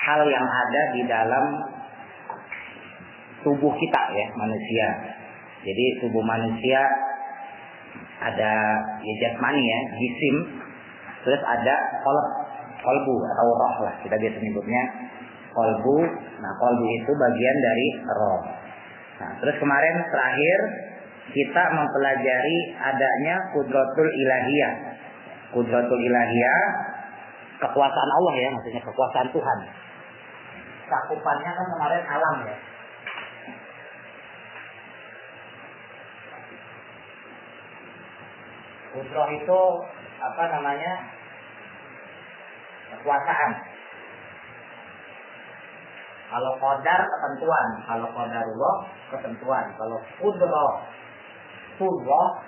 Hal yang ada di dalam tubuh kita ya, manusia. Jadi tubuh manusia ada ya jasmani ya, jisim, terus ada kolbu atau roh lah, kita biasa nyebutnya kolbu. Nah, kolbu itu bagian dari roh. Nah, terus kemarin terakhir kita mempelajari adanya kudratul ilahiyah. Kudratul ilahiyah, kekuasaan Allah ya, maksudnya kekuasaan Tuhan. Cakupannya kan kemarin alam ya. Kudrah itu apa namanya? Kekuasaan. Kalau qadar ketentuan, kalau qadarullah ketentuan, kalau kudrah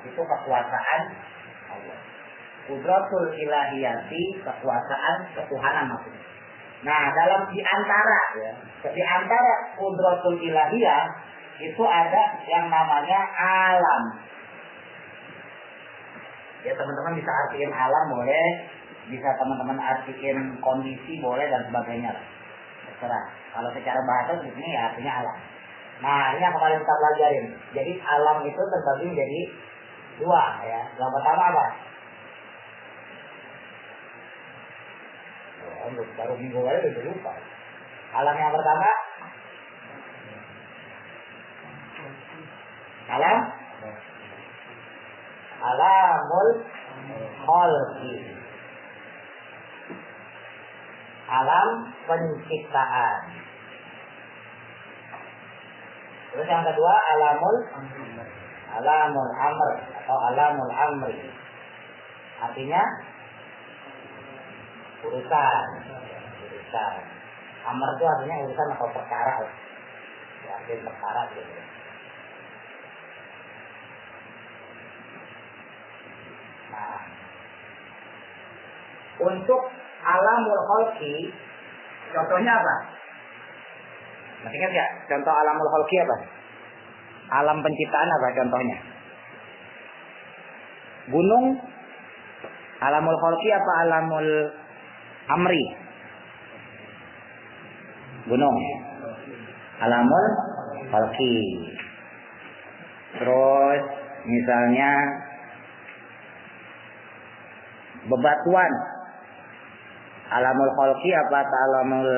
itu kekuasaan Allah. Kudratul ilahiyati, kekuasaan ketuhanan maksudnya. Nah, di antara kudratul ilahiyah itu ada yang namanya alam. Ya, teman-teman bisa artiin alam boleh, bisa teman-teman artiin kondisi boleh dan sebagainya. Terserah. Kalau secara bahasa di sini ya artinya alam. Nah, ini yang kemarin kita pelajarin. Jadi alam itu terbagi menjadi dua ya. Yang pertama apa? Baru minggu lalu udah lupa. Alam yang pertama, alamul khalqi, alam penciptaan. Terus yang kedua alamul amr atau alamul amri, artinya urusan. Amr itu artinya urusan atau perkara. Ya, perkara gitu. Nah, untuk alamul khalqi contohnya apa? Masih ingat ya? Contoh alamul khalqi apa? Alam penciptaan apa contohnya? Gunung alamul khalqi apa alamul amri? Gunung alamul khalqi. Terus misalnya bebatuan alamul khalqi apa alamul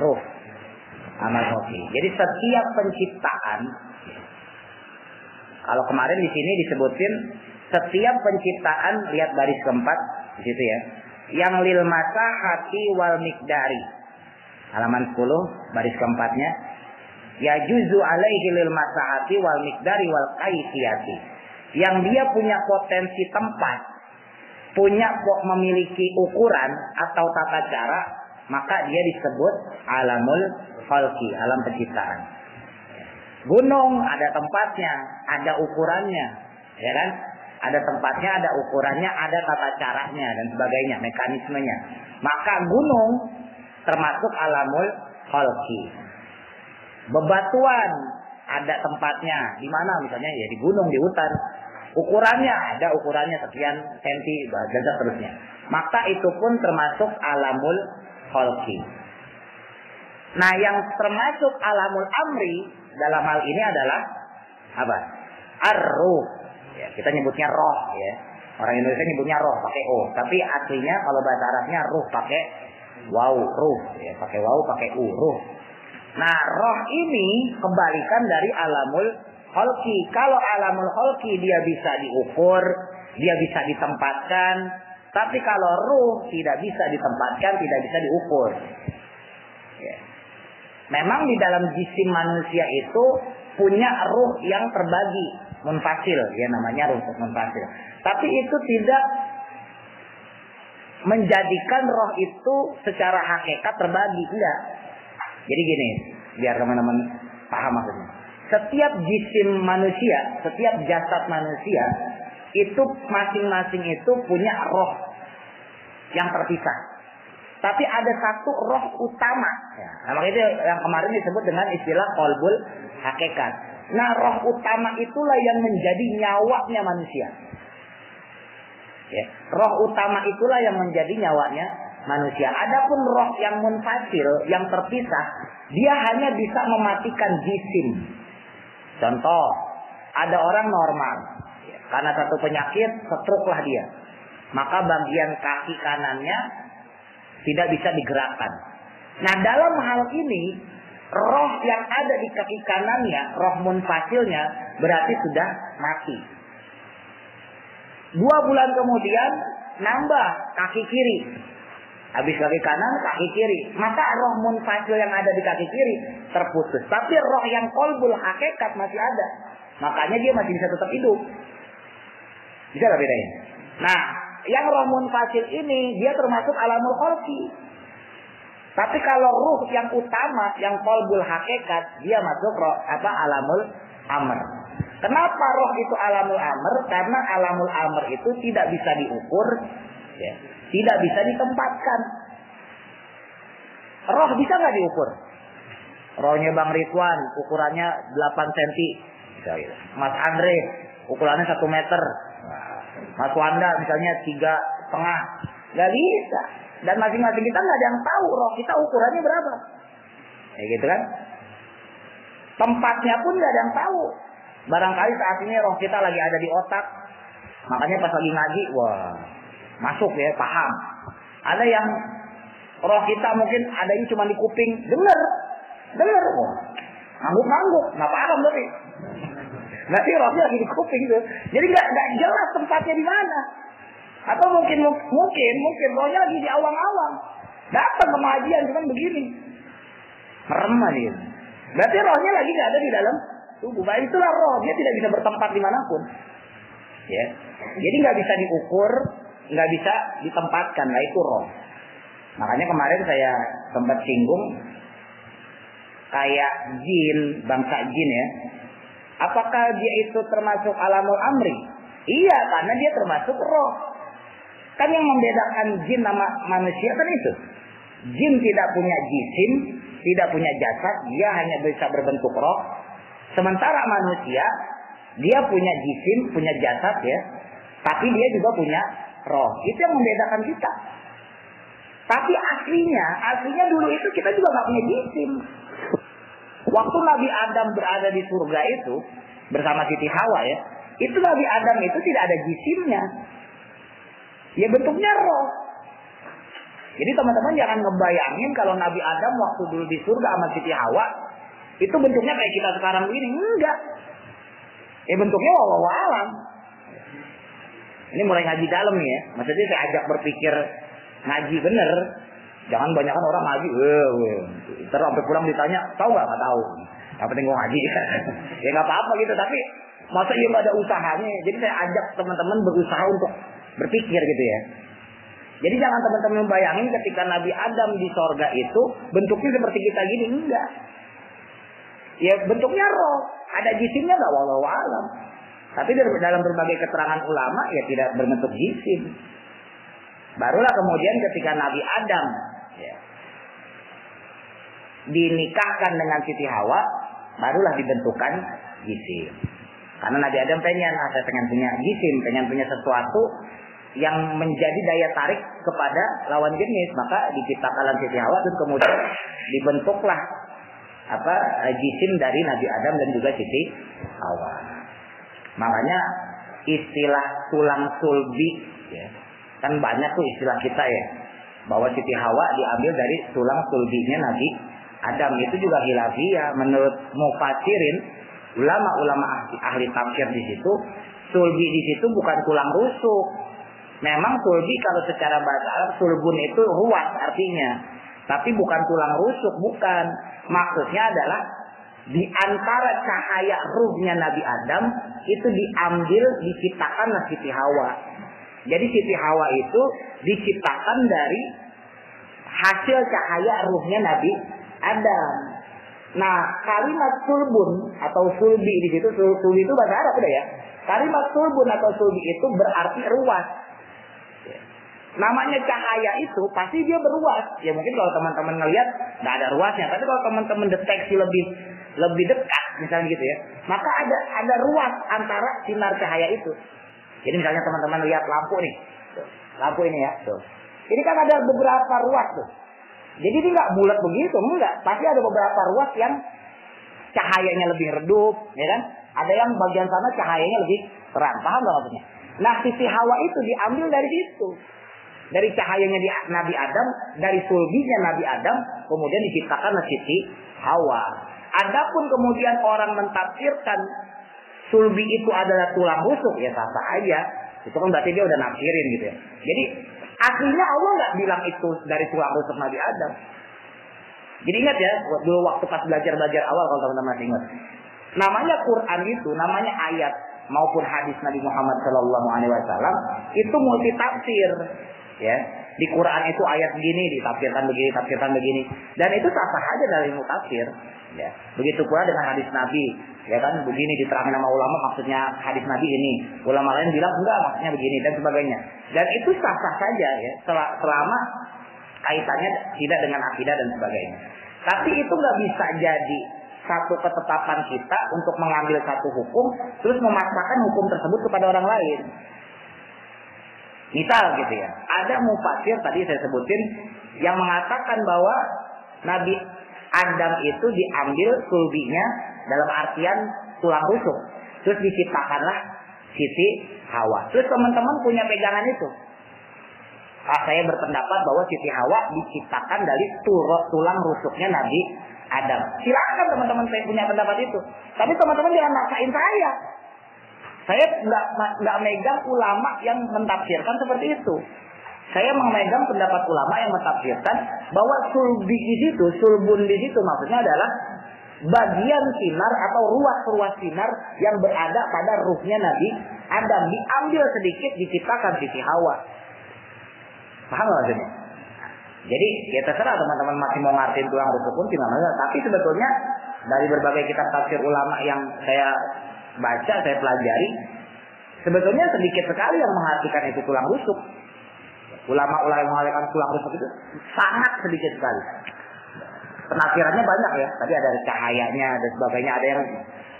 ruh? Amal khalqi. Jadi setiap penciptaan, kalau kemarin di sini disebutin setiap penciptaan, lihat baris keempat di situ ya. Yang lil masahati wal miqdari. Halaman 10 baris keempatnya. Ya juzu alaihi lil masahati wal miqdari wal kaifiyati. Yang dia punya potensi tempat, memiliki ukuran atau tata cara, maka dia disebut alamul khalqi, alam penciptaan. Gunung ada tempatnya, ada ukurannya, ya kan? Ada tempatnya, ada ukurannya, ada tata caranya dan sebagainya, mekanismenya. Maka gunung termasuk alamul khalqi. Bebatuan ada tempatnya, di mana misalnya ya di gunung, di hutan. Ukurannya ada ukurannya sekian senti dan seterusnya. Maka itu pun termasuk alamul khalqi. Nah, yang termasuk alamul amri dalam hal ini adalah apa? Ar-ruh. Ya, kita nyebutnya roh ya. Orang Indonesia nyebutnya roh pakai o, tapi aslinya kalau bahasa Arabnya ruh pakai waw, ruh ya, pakai waw, pakai u, ruh. Nah, roh ini kebalikan dari alamul khalqi. Kalau alamul khalqi dia bisa diukur, dia bisa ditempatkan, tapi kalau ruh tidak bisa ditempatkan, tidak bisa diukur. Ya. Memang di dalam jisim manusia itu punya ruh yang terbagi, munfasil, ya namanya ruh munfasil. Tapi itu tidak menjadikan roh itu secara hakikat terbagi, enggak. Jadi gini, biar teman-teman paham maksudnya. Setiap jisim manusia, setiap jasad manusia itu masing-masing itu punya roh yang terpisah. Tapi ada satu roh utama. Ya, nah, makanya itu yang kemarin disebut dengan istilah qalbul hakikat. Nah, roh utama itulah yang menjadi nyawanya manusia. Ya, roh utama itulah yang menjadi nyawanya manusia. Adapun roh yang munfasil, yang terpisah, dia hanya bisa mematikan jisim. Contoh, ada orang normal, ya, karena satu penyakit, stroke lah dia. Maka bagian kaki kanannya tidak bisa digerakkan. Nah, dalam hal ini, roh yang ada di kaki kanannya, roh munfasilnya, berarti sudah mati. 2 bulan kemudian, nambah kaki kiri. Habis kaki kanan, kaki kiri. Maka roh munfasil yang ada di kaki kiri terputus. Tapi roh yang qalbul hakikat masih ada. Makanya dia masih bisa tetap hidup. Bisa gak bedain? Nah, yang roh munfasil ini dia termasuk alamul khalqi. Tapi kalau ruh yang utama, yang qalbul hakikat, dia masuk roh alamul amr. Kenapa roh itu alamul amr? Karena alamul amr itu tidak bisa diukur, ya, tidak bisa ditempatkan. Roh bisa nggak diukur? Rohnya Bang Ridwan ukurannya 8 cm. Mas Andre ukurannya 1 meter. Mas Wanda misalnya 3,5. Nggak bisa. Dan masing-masing kita nggak ada yang tahu roh kita ukurannya berapa. Kayak gitu kan? Tempatnya pun nggak ada yang tahu. Barangkali saat ini roh kita lagi ada di otak. Makanya pas lagi ngaji, wah, masuk ya, paham. Ada yang roh kita mungkin adanya cuma di kuping, dengar, wah, ngangguk, nggak paham tapi. Nanti rohnya lagi di kuping tuh. Jadi nggak jelas tempatnya di mana. Atau mungkin rohnya lagi di awang-awang. Datang ke pengajian cuman begini, merem aja. Berarti rohnya lagi nggak ada di dalam tubuh. Nah, itulah roh, dia tidak bisa bertempat dimanapun. Ya, jadi nggak bisa diukur, nggak bisa ditempatkan. Nah, itu roh. Makanya kemarin saya sempat singgung kayak jin, bangsa jin ya. Apakah dia itu termasuk alamul amri? Iya, karena dia termasuk roh. Kan yang membedakan jin sama manusia kan itu. Jin tidak punya jisim, tidak punya jasad, dia hanya bisa berbentuk roh. Sementara manusia, dia punya jisim, punya jasad ya, tapi dia juga punya roh. Itu yang membedakan kita. Tapi aslinya dulu itu kita juga nggak punya jisim. Waktu Nabi Adam berada di surga itu bersama Siti Hawa ya, itu Nabi Adam itu tidak ada jisimnya. Ya bentuknya roh. Jadi teman-teman jangan ngebayangin kalau Nabi Adam waktu dulu di surga sama Siti Hawa itu bentuknya kayak kita sekarang begini. Enggak. Ya bentuknya wallahu alam. Ini mulai ngaji dalam nih ya. Maksudnya saya ajak berpikir ngaji bener. Jangan banyakan orang ngaji. Terus sampai pulang ditanya, tahu nggak? Nggak tahu. Yang penting gue ngaji. Ya nggak apa-apa gitu. Tapi masa iya nggak ada usahanya. Jadi saya ajak teman-teman berusaha untuk berpikir gitu ya. Jadi jangan teman-teman bayangin ketika Nabi Adam di sorga itu bentuknya seperti kita gini. Enggak. Ya bentuknya roh. Ada jisimnya nggak? Wallahu alam. Tapi dalam berbagai keterangan ulama ya tidak berbentuk jisim. Barulah kemudian ketika Nabi Adam ya, dinikahkan dengan Siti Hawa, barulah dibentukkan jisim. Karena Nabi Adam saya pengen punya jisim, pengen punya sesuatu yang menjadi daya tarik kepada lawan jenis, maka diciptakanlah Siti Hawa dan kemudian dibentuklah jisim dari Nabi Adam dan juga Siti Hawa. Makanya istilah tulang sulbi ya, kan banyak tuh istilah kita ya, bahwa Siti Hawa diambil dari tulang sulbinya Nabi Adam. Itu juga khilafiyah menurut mufassirin, ulama-ulama ahli tafsir di situ. Sulbi di situ bukan tulang rusuk. Memang sulbi kalau secara bahasa Arab sulbun itu ruas artinya, tapi bukan tulang rusuk, bukan. Maksudnya adalah di antara cahaya ruhnya Nabi Adam itu diambil, diciptakanlah Siti Hawa. Jadi Siti Hawa itu diciptakan dari hasil cahaya ruhnya Nabi Adam. Nah, kalimat sulbun atau sulbi di situ, sulbi itu bahasa Arab udah ya. Kalimat sulbun atau sulbi itu berarti ruas. Namanya cahaya itu pasti dia beruas. Ya mungkin kalau teman-teman ngelihat nggak ada ruasnya, tapi kalau teman-teman deteksi lebih dekat misalnya gitu ya, maka ada ruas antara sinar cahaya itu. Jadi misalnya teman-teman lihat lampu nih, tuh, lampu ini ya, tuh. Ini kan ada beberapa ruas tuh. Jadi ini nggak bulat begitu, enggak. Pasti ada beberapa ruas yang cahayanya lebih redup, ya kan? Ada yang bagian sana cahayanya lebih terang, paham nggak maksudnya? Nah, Siti Hawa itu diambil dari situ, dari cahayanya Nabi Adam, dari sulbinya Nabi Adam, kemudian diciptakan Siti Hawa. Adapun kemudian orang mentafsirkan sulbi itu adalah tulang rusuk, ya sah-sah aja. Itu kan berarti dia udah nafsirin gitu ya. Jadi aslinya Allah nggak bilang itu dari tulang rusuk Nabi Adam. Jadi ingat ya, dulu waktu pas belajar awal kalau teman-teman masih ingat. Namanya Quran itu, namanya ayat maupun hadis Nabi Muhammad SAW itu multi tafsir, ya. Di Quran itu ayat begini ditafsirkan begini, dan itu sah-sah aja dari ilmu tafsir, ya. Begitu pula dengan hadis Nabi, ya kan, begini diterangkan sama ulama maksudnya hadis Nabi ini, ulama lain bilang enggak maksudnya begini dan sebagainya, dan itu sah-sah saja ya, selama kaitannya tidak dengan akidah dan sebagainya. Tapi itu nggak bisa jadi satu ketetapan kita untuk mengambil satu hukum terus memaksakan hukum tersebut kepada orang lain. Misal gitu ya, ada mufasir tadi saya sebutin yang mengatakan bahwa Nabi Adam itu diambil sulbinya dalam artian tulang rusuk, terus diciptakanlah Siti Hawa. Terus teman-teman punya pegangan itu. Saya berpendapat bahwa Siti Hawa diciptakan dari tulang rusuknya Nabi Adam. Silakan teman-teman saya punya pendapat itu. Tapi teman-teman jangan maksain saya. Saya nggak megang ulama yang mentafsirkan seperti itu. Saya memegang pendapat ulama yang mentafsirkan bahwa sulbi di situ, sulbun di situ maksudnya adalah bagian sinar atau ruas-ruas sinar yang berada pada ruhnya Nabi Adam diambil sedikit diciptakan Siti Hawa. Paham nggak maksudnya? Jadi ya terserah teman-teman masih mau ngartiin tulang rusuk pun tidak masalah. Tapi sebetulnya dari berbagai kitab tafsir ulama yang saya baca, saya pelajari, sebetulnya sedikit sekali yang mengartikan itu tulang rusuk. Ulama-ulama yang mengartikan tulang rusuk itu sangat sedikit sekali. Penafsirannya banyak ya. Tadi ada cahayanya dan sebagainya.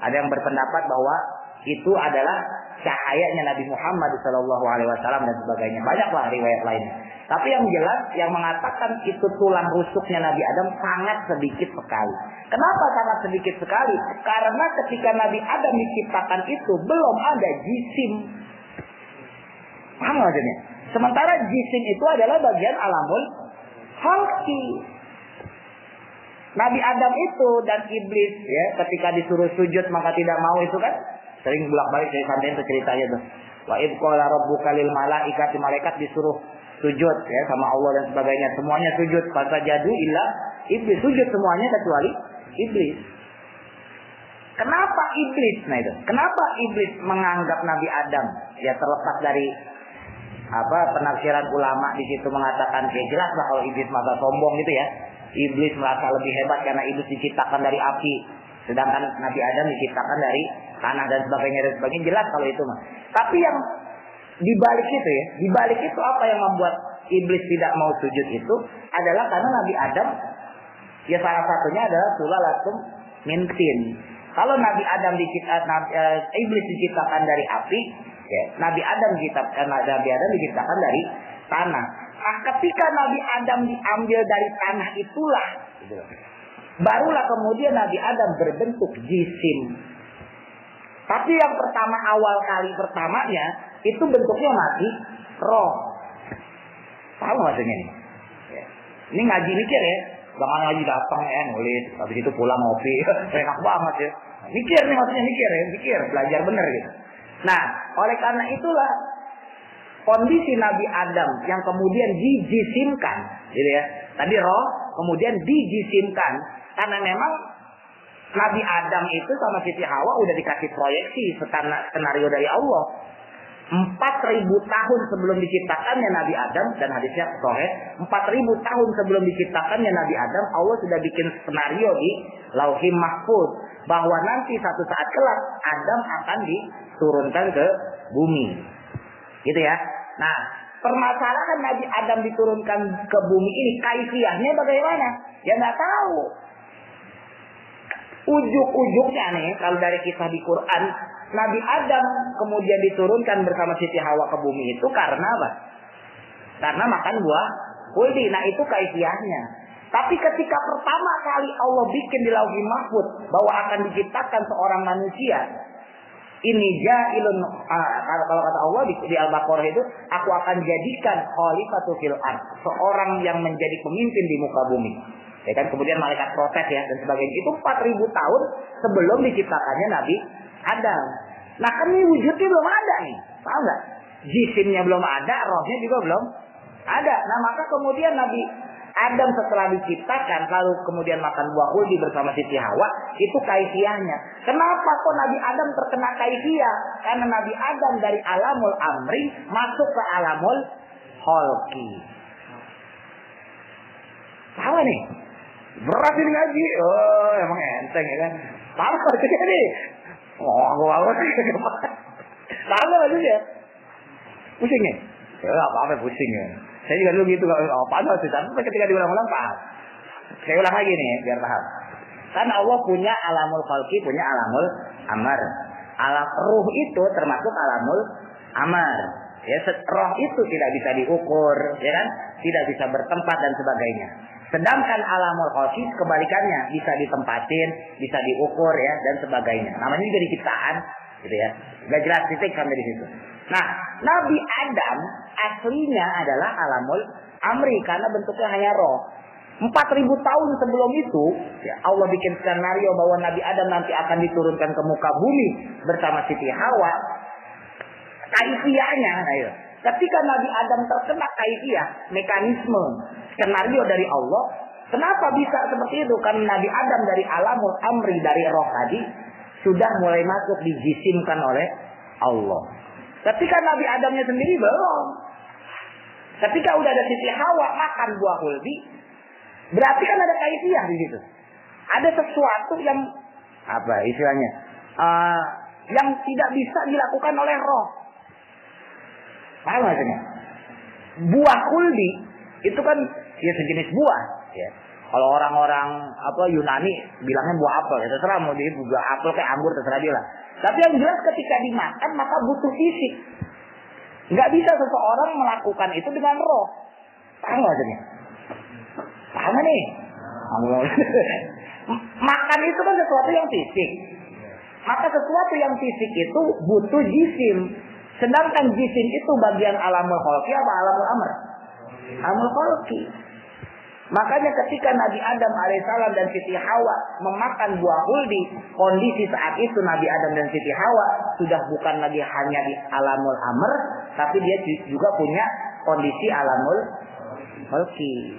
Ada yang berpendapat bahwa itu adalah cahayanya Nabi Muhammad SAW dan sebagainya. Banyaklah riwayat lainnya. Tapi yang jelas yang mengatakan itu tulang rusuknya Nabi Adam sangat sedikit sekali. Kenapa sangat sedikit sekali? Karena ketika Nabi Adam diciptakan itu belum ada jisim. Paham nggak maksudnya? Sementara jisim itu adalah bagian alamul khalqi. Nabi Adam itu dan iblis ya ketika disuruh sujud maka tidak mau itu kan sering bolak-balik dari santai itu ceritanya tuh. Wa id qala rabbuka lil malaikati, malaikat disuruh sujud ya sama Allah dan sebagainya, semuanya sujud, fasajadu illa iblis, sujud semuanya kecuali iblis. Kenapa iblis? Nah itu. Kenapa iblis menganggap Nabi Adam ya terlepas dari penafsiran ulama di situ mengatakan ya jelas lah kalau iblis masa sombong gitu ya. Iblis merasa lebih hebat karena iblis diciptakan dari api, sedangkan Nabi Adam diciptakan dari tanah dan sebagainya. Jelas kalau itu mah. Tapi yang dibalik itu ya, dibalik itu apa yang membuat iblis tidak mau sujud itu adalah karena Nabi Adam ya salah satunya adalah sulalatum min tin. Kalau Nabi Adam iblis diciptakan dari api, ya, Nabi Adam diciptakan dari tanah. Ketika Nabi Adam diambil dari tanah itulah, barulah kemudian Nabi Adam berbentuk jisim. Tapi yang awal kali pertamanya itu bentuknya masih roh. Paham maksudnya ini? Ya. Ini ngaji mikir ya, jangan ngaji datang ya nulis, habis itu pulang ngopi, enak banget ya. Mikir nih maksudnya mikir, belajar bener gitu. Nah, oleh karena itulah kondisi Nabi Adam yang kemudian dijisimkan, gitu ya. Tadi roh, kemudian dijisimkan. Karena memang Nabi Adam itu sama Siti Hawa udah dikasih proyeksi skenario dari Allah. 4.000 tahun sebelum diciptakannya Nabi Adam, dan hadisnya sahih, 4.000 tahun sebelum diciptakannya Nabi Adam, Allah sudah bikin skenario di Lauhim Mahfuz bahwa nanti satu saat kelak Adam akan diturunkan ke bumi. Gitu ya. Nah, permasalahan Nabi Adam diturunkan ke bumi ini kaifiyahnya bagaimana? Ya nggak tahu. Ujuk-ujuknya nih, kalau dari kisah di Quran, Nabi Adam kemudian diturunkan bersama Siti Hawa ke bumi itu karena apa? Karena makan buah khuldi. Nah, itu kaifiyahnya. Tapi ketika pertama kali Allah bikin di Lauhul Mahfuz bahwa akan diciptakan seorang manusia, ini ja'ilun, kalau kata Allah di Al-Baqarah itu, aku akan jadikan khalifatul fil ard, seorang yang menjadi pemimpin di muka bumi. Ya kan, kemudian malaikat protes ya dan sebagainya. Itu 4.000 tahun sebelum diciptakannya Nabi Adam. Nah, kan ini wujudnya belum ada nih. Tahu nggak? Jisimnya belum ada, rohnya juga belum ada. Nah, maka kemudian Nabi Adam setelah diciptakan lalu kemudian makan buah khuldi bersama Siti Hawa, itu kaifiyahnya. Kenapa kok Nabi Adam terkena kaifiyah? Karena Nabi Adam dari alamul amri masuk ke alamul kholqi. Tahu nih? Berat ini ngaji. Oh, emang enteng ya kan? Tahu maksudnya nih? Oh, aku tahu maksudnya? Pusing ya? Ya apa-apa pusing ya. Saya juga dulu gitu, apa sih? Tapi ketika diulang-ulang paham. Saya ulang lagi nih biar paham. Karena Allah punya alamul khalqi, punya alamul amar. Alam ruh itu termasuk alamul amar. Ya, roh itu tidak bisa diukur, ya kan? Tidak bisa bertempat dan sebagainya. Sedangkan alamul khalqi kebalikannya, bisa ditempatin, bisa diukur ya dan sebagainya. Namanya juga diciptaan, gitu ya. Gak jelas titik sampai di situ. Nah, Nabi Adam aslinya adalah alamul amri karena bentuknya hanya roh. 4.000 tahun sebelum itu, ya Allah bikin skenario bahwa Nabi Adam nanti akan diturunkan ke muka bumi bersama Siti Hawa. Kaifiyahnya, ayo. Ketika Nabi Adam terkena kaifiyah, mekanisme, skenario dari Allah, kenapa bisa seperti itu? Karena Nabi Adam dari alamul amri, dari roh tadi, sudah mulai masuk dijisimkan oleh Allah. Ketika Nabi Adamnya sendiri belum. Ketika udah ada Siti Hawa makan buah khuldi, berarti kan ada kaifiyah di situ. Ada sesuatu yang apa istilahnya? Yang tidak bisa dilakukan oleh roh. Paham maksudnya? Buah khuldi itu kan ya sejenis buah. Ya. Kalau orang-orang Yunani bilangnya buah apel, ya terserah mau dia buah apel kayak anggur terserah dia lah. Tapi yang jelas ketika dimakan maka butuh fisik. Nggak bisa seseorang melakukan itu dengan roh. Paham maksudnya? Paham nih? Makan itu kan sesuatu yang fisik. Maka sesuatu yang fisik itu butuh jisim. Sedangkan jisim itu bagian alamul khalqi apa alamul amr? Alamul khalqi. Makanya ketika Nabi Adam alaihissalam dan Siti Hawa memakan buah khuldi, kondisi saat itu Nabi Adam dan Siti Hawa sudah bukan lagi hanya di alamul amr, tapi dia juga punya kondisi alamul khalqi.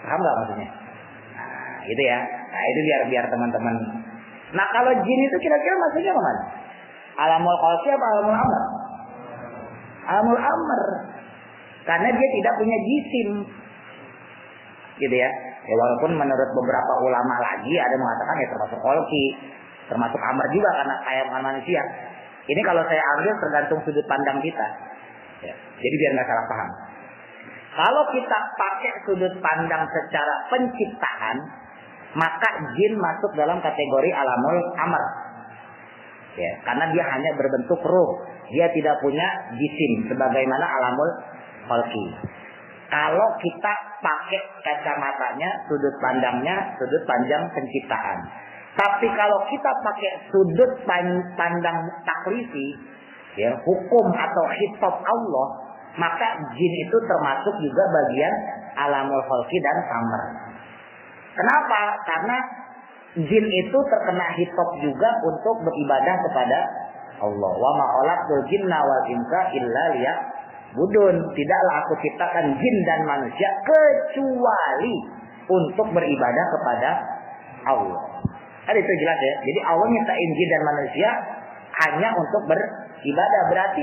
Paham nggak maksudnya? Nah, gitu ya. Nah, itu biar teman-teman. Nah, kalau jin itu kira-kira maksudnya kemana? Alamul khalqi apa alamul amr? Alamul amr. Karena dia tidak punya jisim. Gitu ya. Ya walaupun menurut beberapa ulama lagi ada mengatakan ya termasuk khalqi, termasuk amr juga karena kayak manusia. Ini kalau saya ambil tergantung sudut pandang kita. Ya. Jadi biar nggak salah paham. Kalau kita pakai sudut pandang secara penciptaan, maka jin masuk dalam kategori alamul amr. Ya, karena dia hanya berbentuk ruh, dia tidak punya jisim sebagaimana alamul khalqi. Kalau kita pakai kacamatanya, sudut pandangnya, sudut pandang penciptaan. Tapi kalau kita pakai sudut pandang taklifi, ya, hukum atau khitab Allah, maka jin itu termasuk juga bagian alamul khalqi dan amr. Kenapa? Karena jin itu terkena khitab juga untuk beribadah kepada Allah. Wa ma khalaqtul jinna wal insa illa liya'budun. Tidaklah aku ciptakan jin dan manusia kecuali untuk beribadah kepada Allah. Kan itu jelas ya. Jadi Allah nyiptain jin dan manusia hanya untuk beribadah. Berarti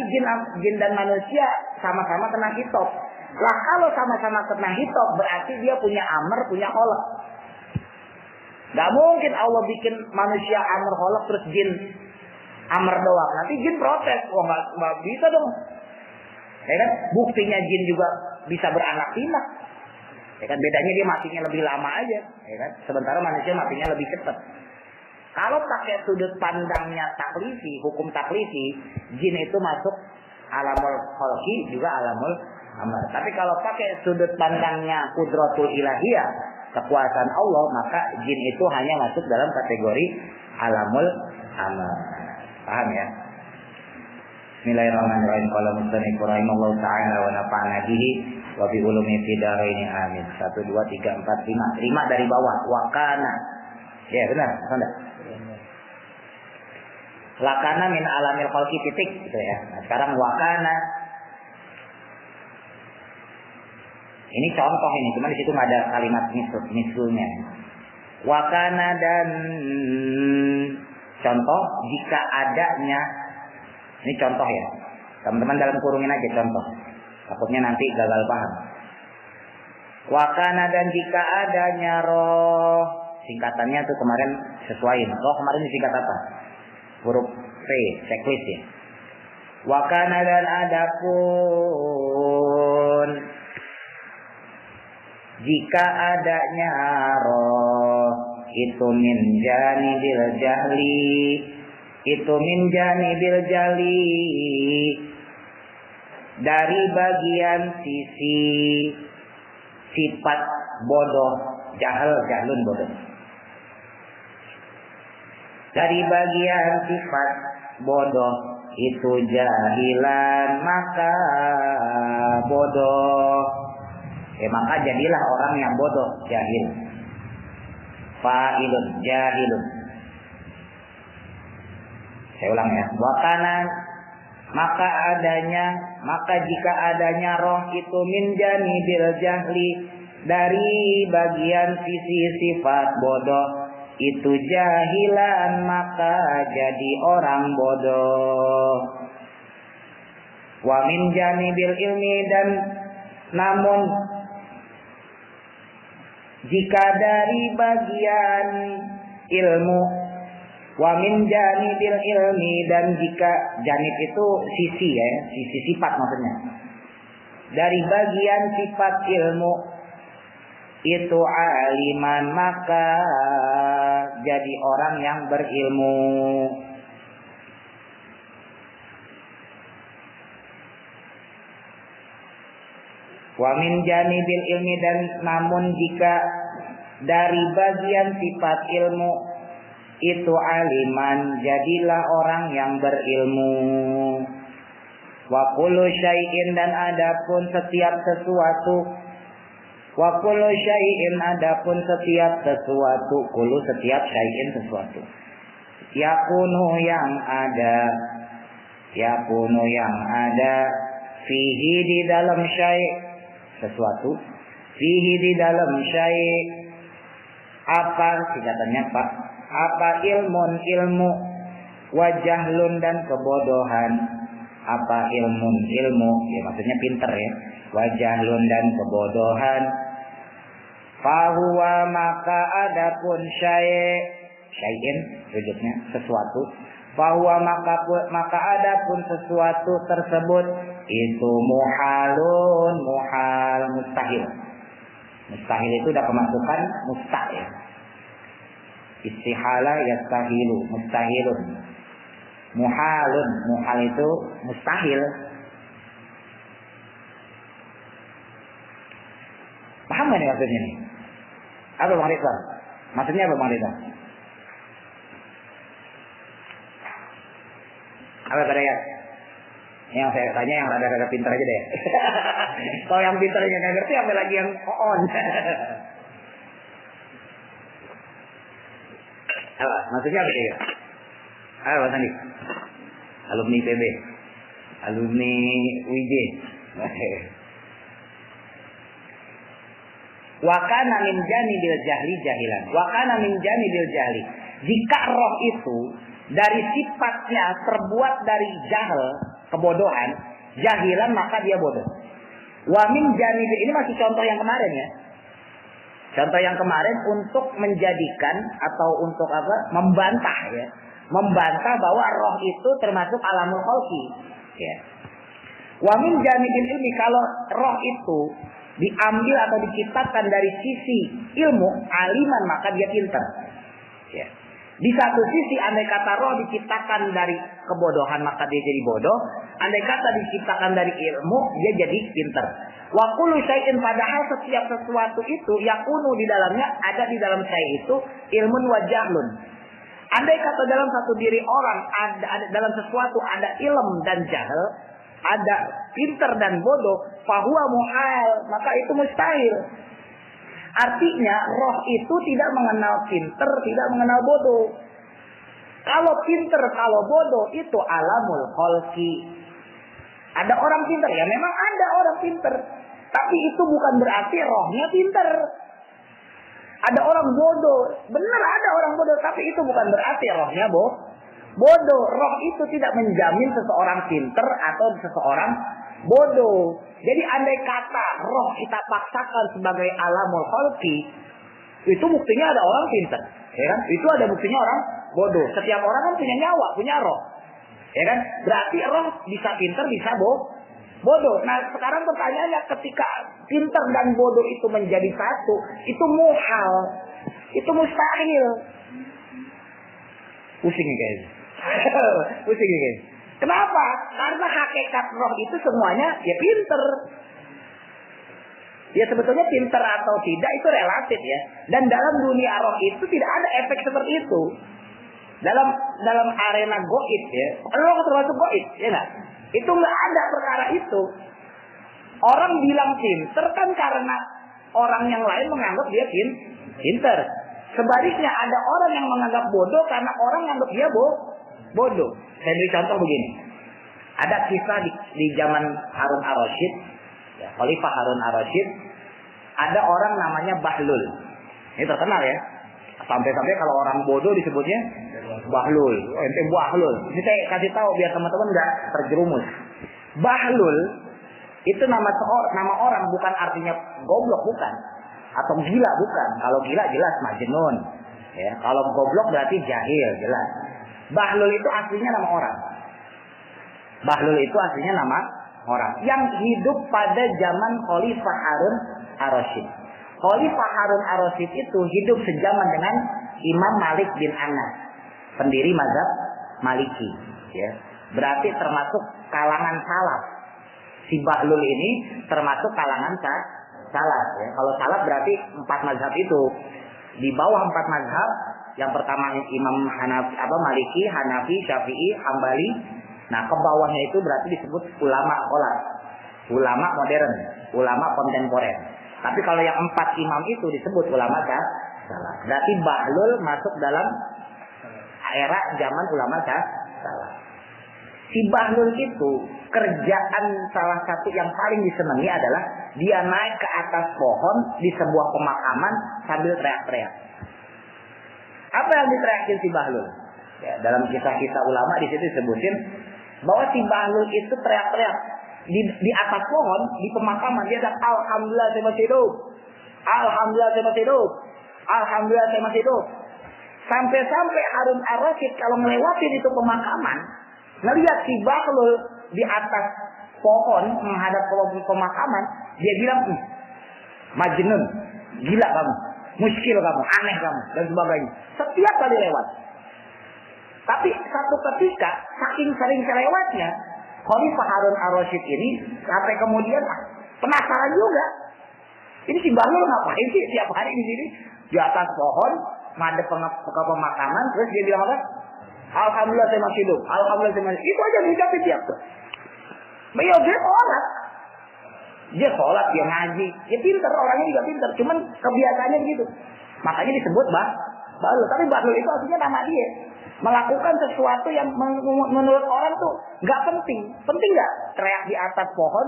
jin dan manusia sama-sama kena hitop. Lah kalau sama-sama kena hitop berarti dia punya amr, punya kholq. Gak mungkin Allah bikin manusia amr kholq terus jin amr doang. Nanti jin protes. Wah nggak bisa dong. Ya kan? Buktinya jin juga bisa beranak pinak. Ya kan? Bedanya dia matinya lebih lama aja. Ya kan? Sementara manusia matinya lebih cepat. Kalau pakai sudut pandangnya taklifi, hukum taklifi, jin itu masuk alamul kholqi juga alamul amr. Tapi kalau pakai sudut pandangnya kudratul ilahiyah, kekuasaan Allah, maka jin itu hanya masuk dalam kategori alamul amr. Paham ya? Bismillahirrahmanirrahim. Qala musannif rahimallahu ta'ala wa nafa'ana bihi wa bi ulumi fid dharain amin. 1 2 3 4 5. 5 dari bawah. Wa kana. Ya, benar. Benar. Lakana min alamil khalqi titik gitu ya. Nah, sekarang wa kana. Ini contoh ini, cuma di situ nggak ada kalimat misulnya. Wa kana dan contoh jika adanya. Ini contoh ya. Teman-teman dalam kurungin aja contoh. Takutnya nanti gagal paham. Wa kana dan jika adanya roh. Singkatannya tuh kemarin sesuaiin. Roh kemarin disingkat apa? Huruf P, checklist ya. Wa kana dan adapun jika adanya roh itu min janibil jahli, itu min janibil jali, dari bagian sisi sifat bodoh, jahlun bodoh. Dari bagian sifat bodoh itu jahilan maka bodoh. Maka jadilah orang yang bodoh, jahil. Fa'ilun, jahilun. Saya ulang ya. Wakana maka jika adanya roh itu min janibil jahli, dari bagian sisi sifat bodoh itu jahilan maka jadi orang bodoh. Wa min janibil ilmi dan namun jika dari bagian ilmu, wa min janibil ilmi dan jika janib itu sisi ya, sisi sifat maksudnya. Dari bagian sifat ilmu itu aliman maka jadi orang yang berilmu. Wa min janibil ilmi dan namun jika dari bagian sifat ilmu itu aliman jadilah orang yang berilmu. Wa kullu syai'in dan adapun setiap sesuatu, wa kullu syai'in adapun setiap sesuatu, kullu setiap syai'in sesuatu, yakunu yang ada fihi di dalam syai' sesuatu, fihi di dalam syai' apa singkatannya Pak? Apa ilmu, wajahlun dan kebodohan. Apa ilmu, ya maksudnya pinter ya. Wajahlun dan kebodohan. Fahuwa maka adapun syai'in rujuknya sesuatu. Fahuwa maka adapun sesuatu tersebut itu muhal, mustahil. Mustahil itu udah kemasukan mustahil. Istihala yastahilu, mustahilun. Muhal itu mustahil. Paham gak nih maksudnya nih? Apa Bang Ridwan? Maksudnya apa Bang Ridwan? Apa ya? Yang saya tanya yang rada-rada pintar aja deh. Kalau yang pintarnya nggak ngerti, apa lagi yang on? Apa? Maksudnya apa sih? Apa Mas Andi? Alumni PB, alumni WJ. Wa kana min janibil jahli jahilan. Wa kana min janibil jahli. Jika roh itu dari sifatnya terbuat dari jahil, kebodohan, jahilan maka dia bodoh. Wa min janibil, ini masih contoh yang kemarin ya. Contoh yang kemarin untuk menjadikan atau untuk apa? Membantah ya. Membantah bahwa roh itu termasuk alamul khalqi ya. Wa min janibil ilmi, kalau roh itu diambil atau diciptakan dari sisi ilmu, aliman maka dia pintar ya. Di satu sisi andai kata roh diciptakan dari kebodohan maka dia jadi bodoh, andai kata diciptakan dari ilmu dia jadi pintar. Wa kullu syai'in, padahal setiap sesuatu itu yakunu di dalamnya, ada di dalam syai' itu ilmun wa jahlun. Andai kata dalam satu diri orang ada dalam sesuatu ada ilm dan jahil, ada pintar dan bodoh, fahuwa muhal, maka itu mustahil. Artinya roh itu tidak mengenal pintar, tidak mengenal bodoh. Kalau pintar, kalau bodoh itu alamul khalqi. Ada orang pintar ya, memang ada orang pintar, tapi itu bukan berarti rohnya pintar. Ada orang bodoh, benar ada orang bodoh, tapi itu bukan berarti rohnya bodoh. Roh itu tidak menjamin seseorang pintar atau seseorang bodoh. Jadi andai kata roh kita paksakan sebagai alamul khalqi, itu buktinya ada orang pintar, ya kan? Itu ada buktinya orang bodoh. Setiap orang kan punya nyawa, punya roh, ya kan? Berarti roh bisa pintar, bisa bodoh. Nah sekarang pertanyaannya, ketika pintar dan bodoh itu menjadi satu, itu muhal, itu mustahil. Pusing nih guys. Pusing nih guys. Kenapa? Karena hakikat roh itu semuanya ya pinter. Ya sebetulnya pinter atau tidak itu relatif ya. Dan dalam dunia roh itu tidak ada efek seperti itu. Dalam arena goib ya. Roh termasuk goib, ya nggak? Itu nggak ada perkara itu. Orang bilang pinter kan karena orang yang lain menganggap dia pinter. Sebaliknya ada orang yang menganggap bodoh karena orang menganggap dia bodoh. Saya beri contoh begini. Ada kisah di zaman Harun ar-Rasyid, ya, Khalifah Harun ar-Rasyid, ada orang namanya Bahlul. Ini terkenal ya. Sampai-sampai kalau orang bodoh disebutnya Bahlul. Oh, ente Bahlul. Ini saya kasih tahu biar teman-teman nggak terjerumus. Bahlul itu nama orang, bukan artinya goblok, bukan. Atau gila, bukan. Kalau gila jelas majnun. Ya, kalau goblok berarti jahil, jelas. Bahlul itu aslinya nama orang. Bahlul itu aslinya nama orang yang hidup pada zaman Khalifah Harun ar-Rasyid. Khalifah Harun ar-Rasyid itu hidup sejaman dengan Imam Malik bin Anas, pendiri mazhab Maliki. Ya, berarti termasuk kalangan salaf. Si Bahlul ini termasuk kalangan salaf. Ya. Kalau salaf berarti 4 mazhab itu. Di bawah 4 mazhab, yang pertama Imam Maliki, Hanafi, Syafi'i, Hambali. Nah, ke bawahnya itu berarti disebut ulama kholaf, ulama modern, ulama kontemporer. Tapi kalau yang 4 imam itu disebut ulama salaf. Berarti Bahlul masuk dalam era zaman ulama salaf. Si Bahlul itu kerjaan salah satu yang paling disenangi adalah dia naik ke atas pohon di sebuah pemakaman sambil teriak-teriak. Apa yang diteriakin si Bahlul? Ya, dalam kisah-kisah ulama di situ disebutin bahwa si Bahlul itu teriak-teriak di atas pohon di pemakaman, dia bilang alhamdulillah saya masih hidup, alhamdulillah saya masih hidup, alhamdulillah saya masih hidup. Sampai-sampai Harun ar-Rasyid kalau melewati itu pemakaman, ngelihat si Bahlul di atas pohon menghadap ke pemakaman, dia bilang majnun, gila kamu, muskil kamu, aneh kamu, dan sebagainya. Setiap kali lewat. Tapi satu ketika saking sering kelewatnya, Khalifah Harun ar-Rasyid ini sampai kemudian penasaran juga. Ini si Bahlul ngapain sih tiap hari di sini di atas pohon madep ke pemakaman, terus dia bilang apa? Alhamdulillah saya masih hidup, alhamdulillah saya masih hidup. Itu aja diucapin tiap tuh. Beliau dia sholat, dia ngaji, dia pintar, orangnya juga pintar. Cuman kebiasaannya begitu. Makanya disebut Bahlul. Tapi Bahlul itu artinya nama dia. Melakukan sesuatu yang menurut orang tuh nggak penting. Penting nggak? Teriak di atas pohon,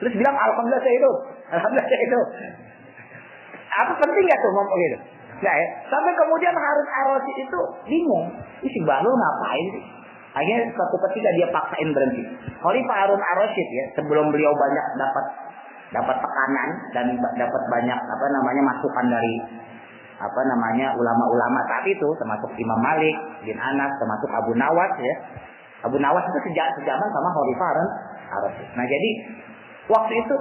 terus bilang alhamdulillah saya hidup, alhamdulillah saya hidup. Apa penting nggak tuh ngomong gitu? Nggak ya. Sampai kemudian Harun Ar-Rasyid itu bingung. Ini si Bahlul ngapain sih? Akhirnya suatu ketika dia paksain berhenti. Khalifah Harun Ar-Rasyid ya, sebelum beliau banyak dapat tekanan dan dapat banyak masukan dari ulama-ulama saat itu, termasuk Imam Malik bin Anas, termasuk Abu Nawas ya. Abu Nawas itu sejaman sama Khalifah Harun Ar-Rasyid. Nah jadi waktu itu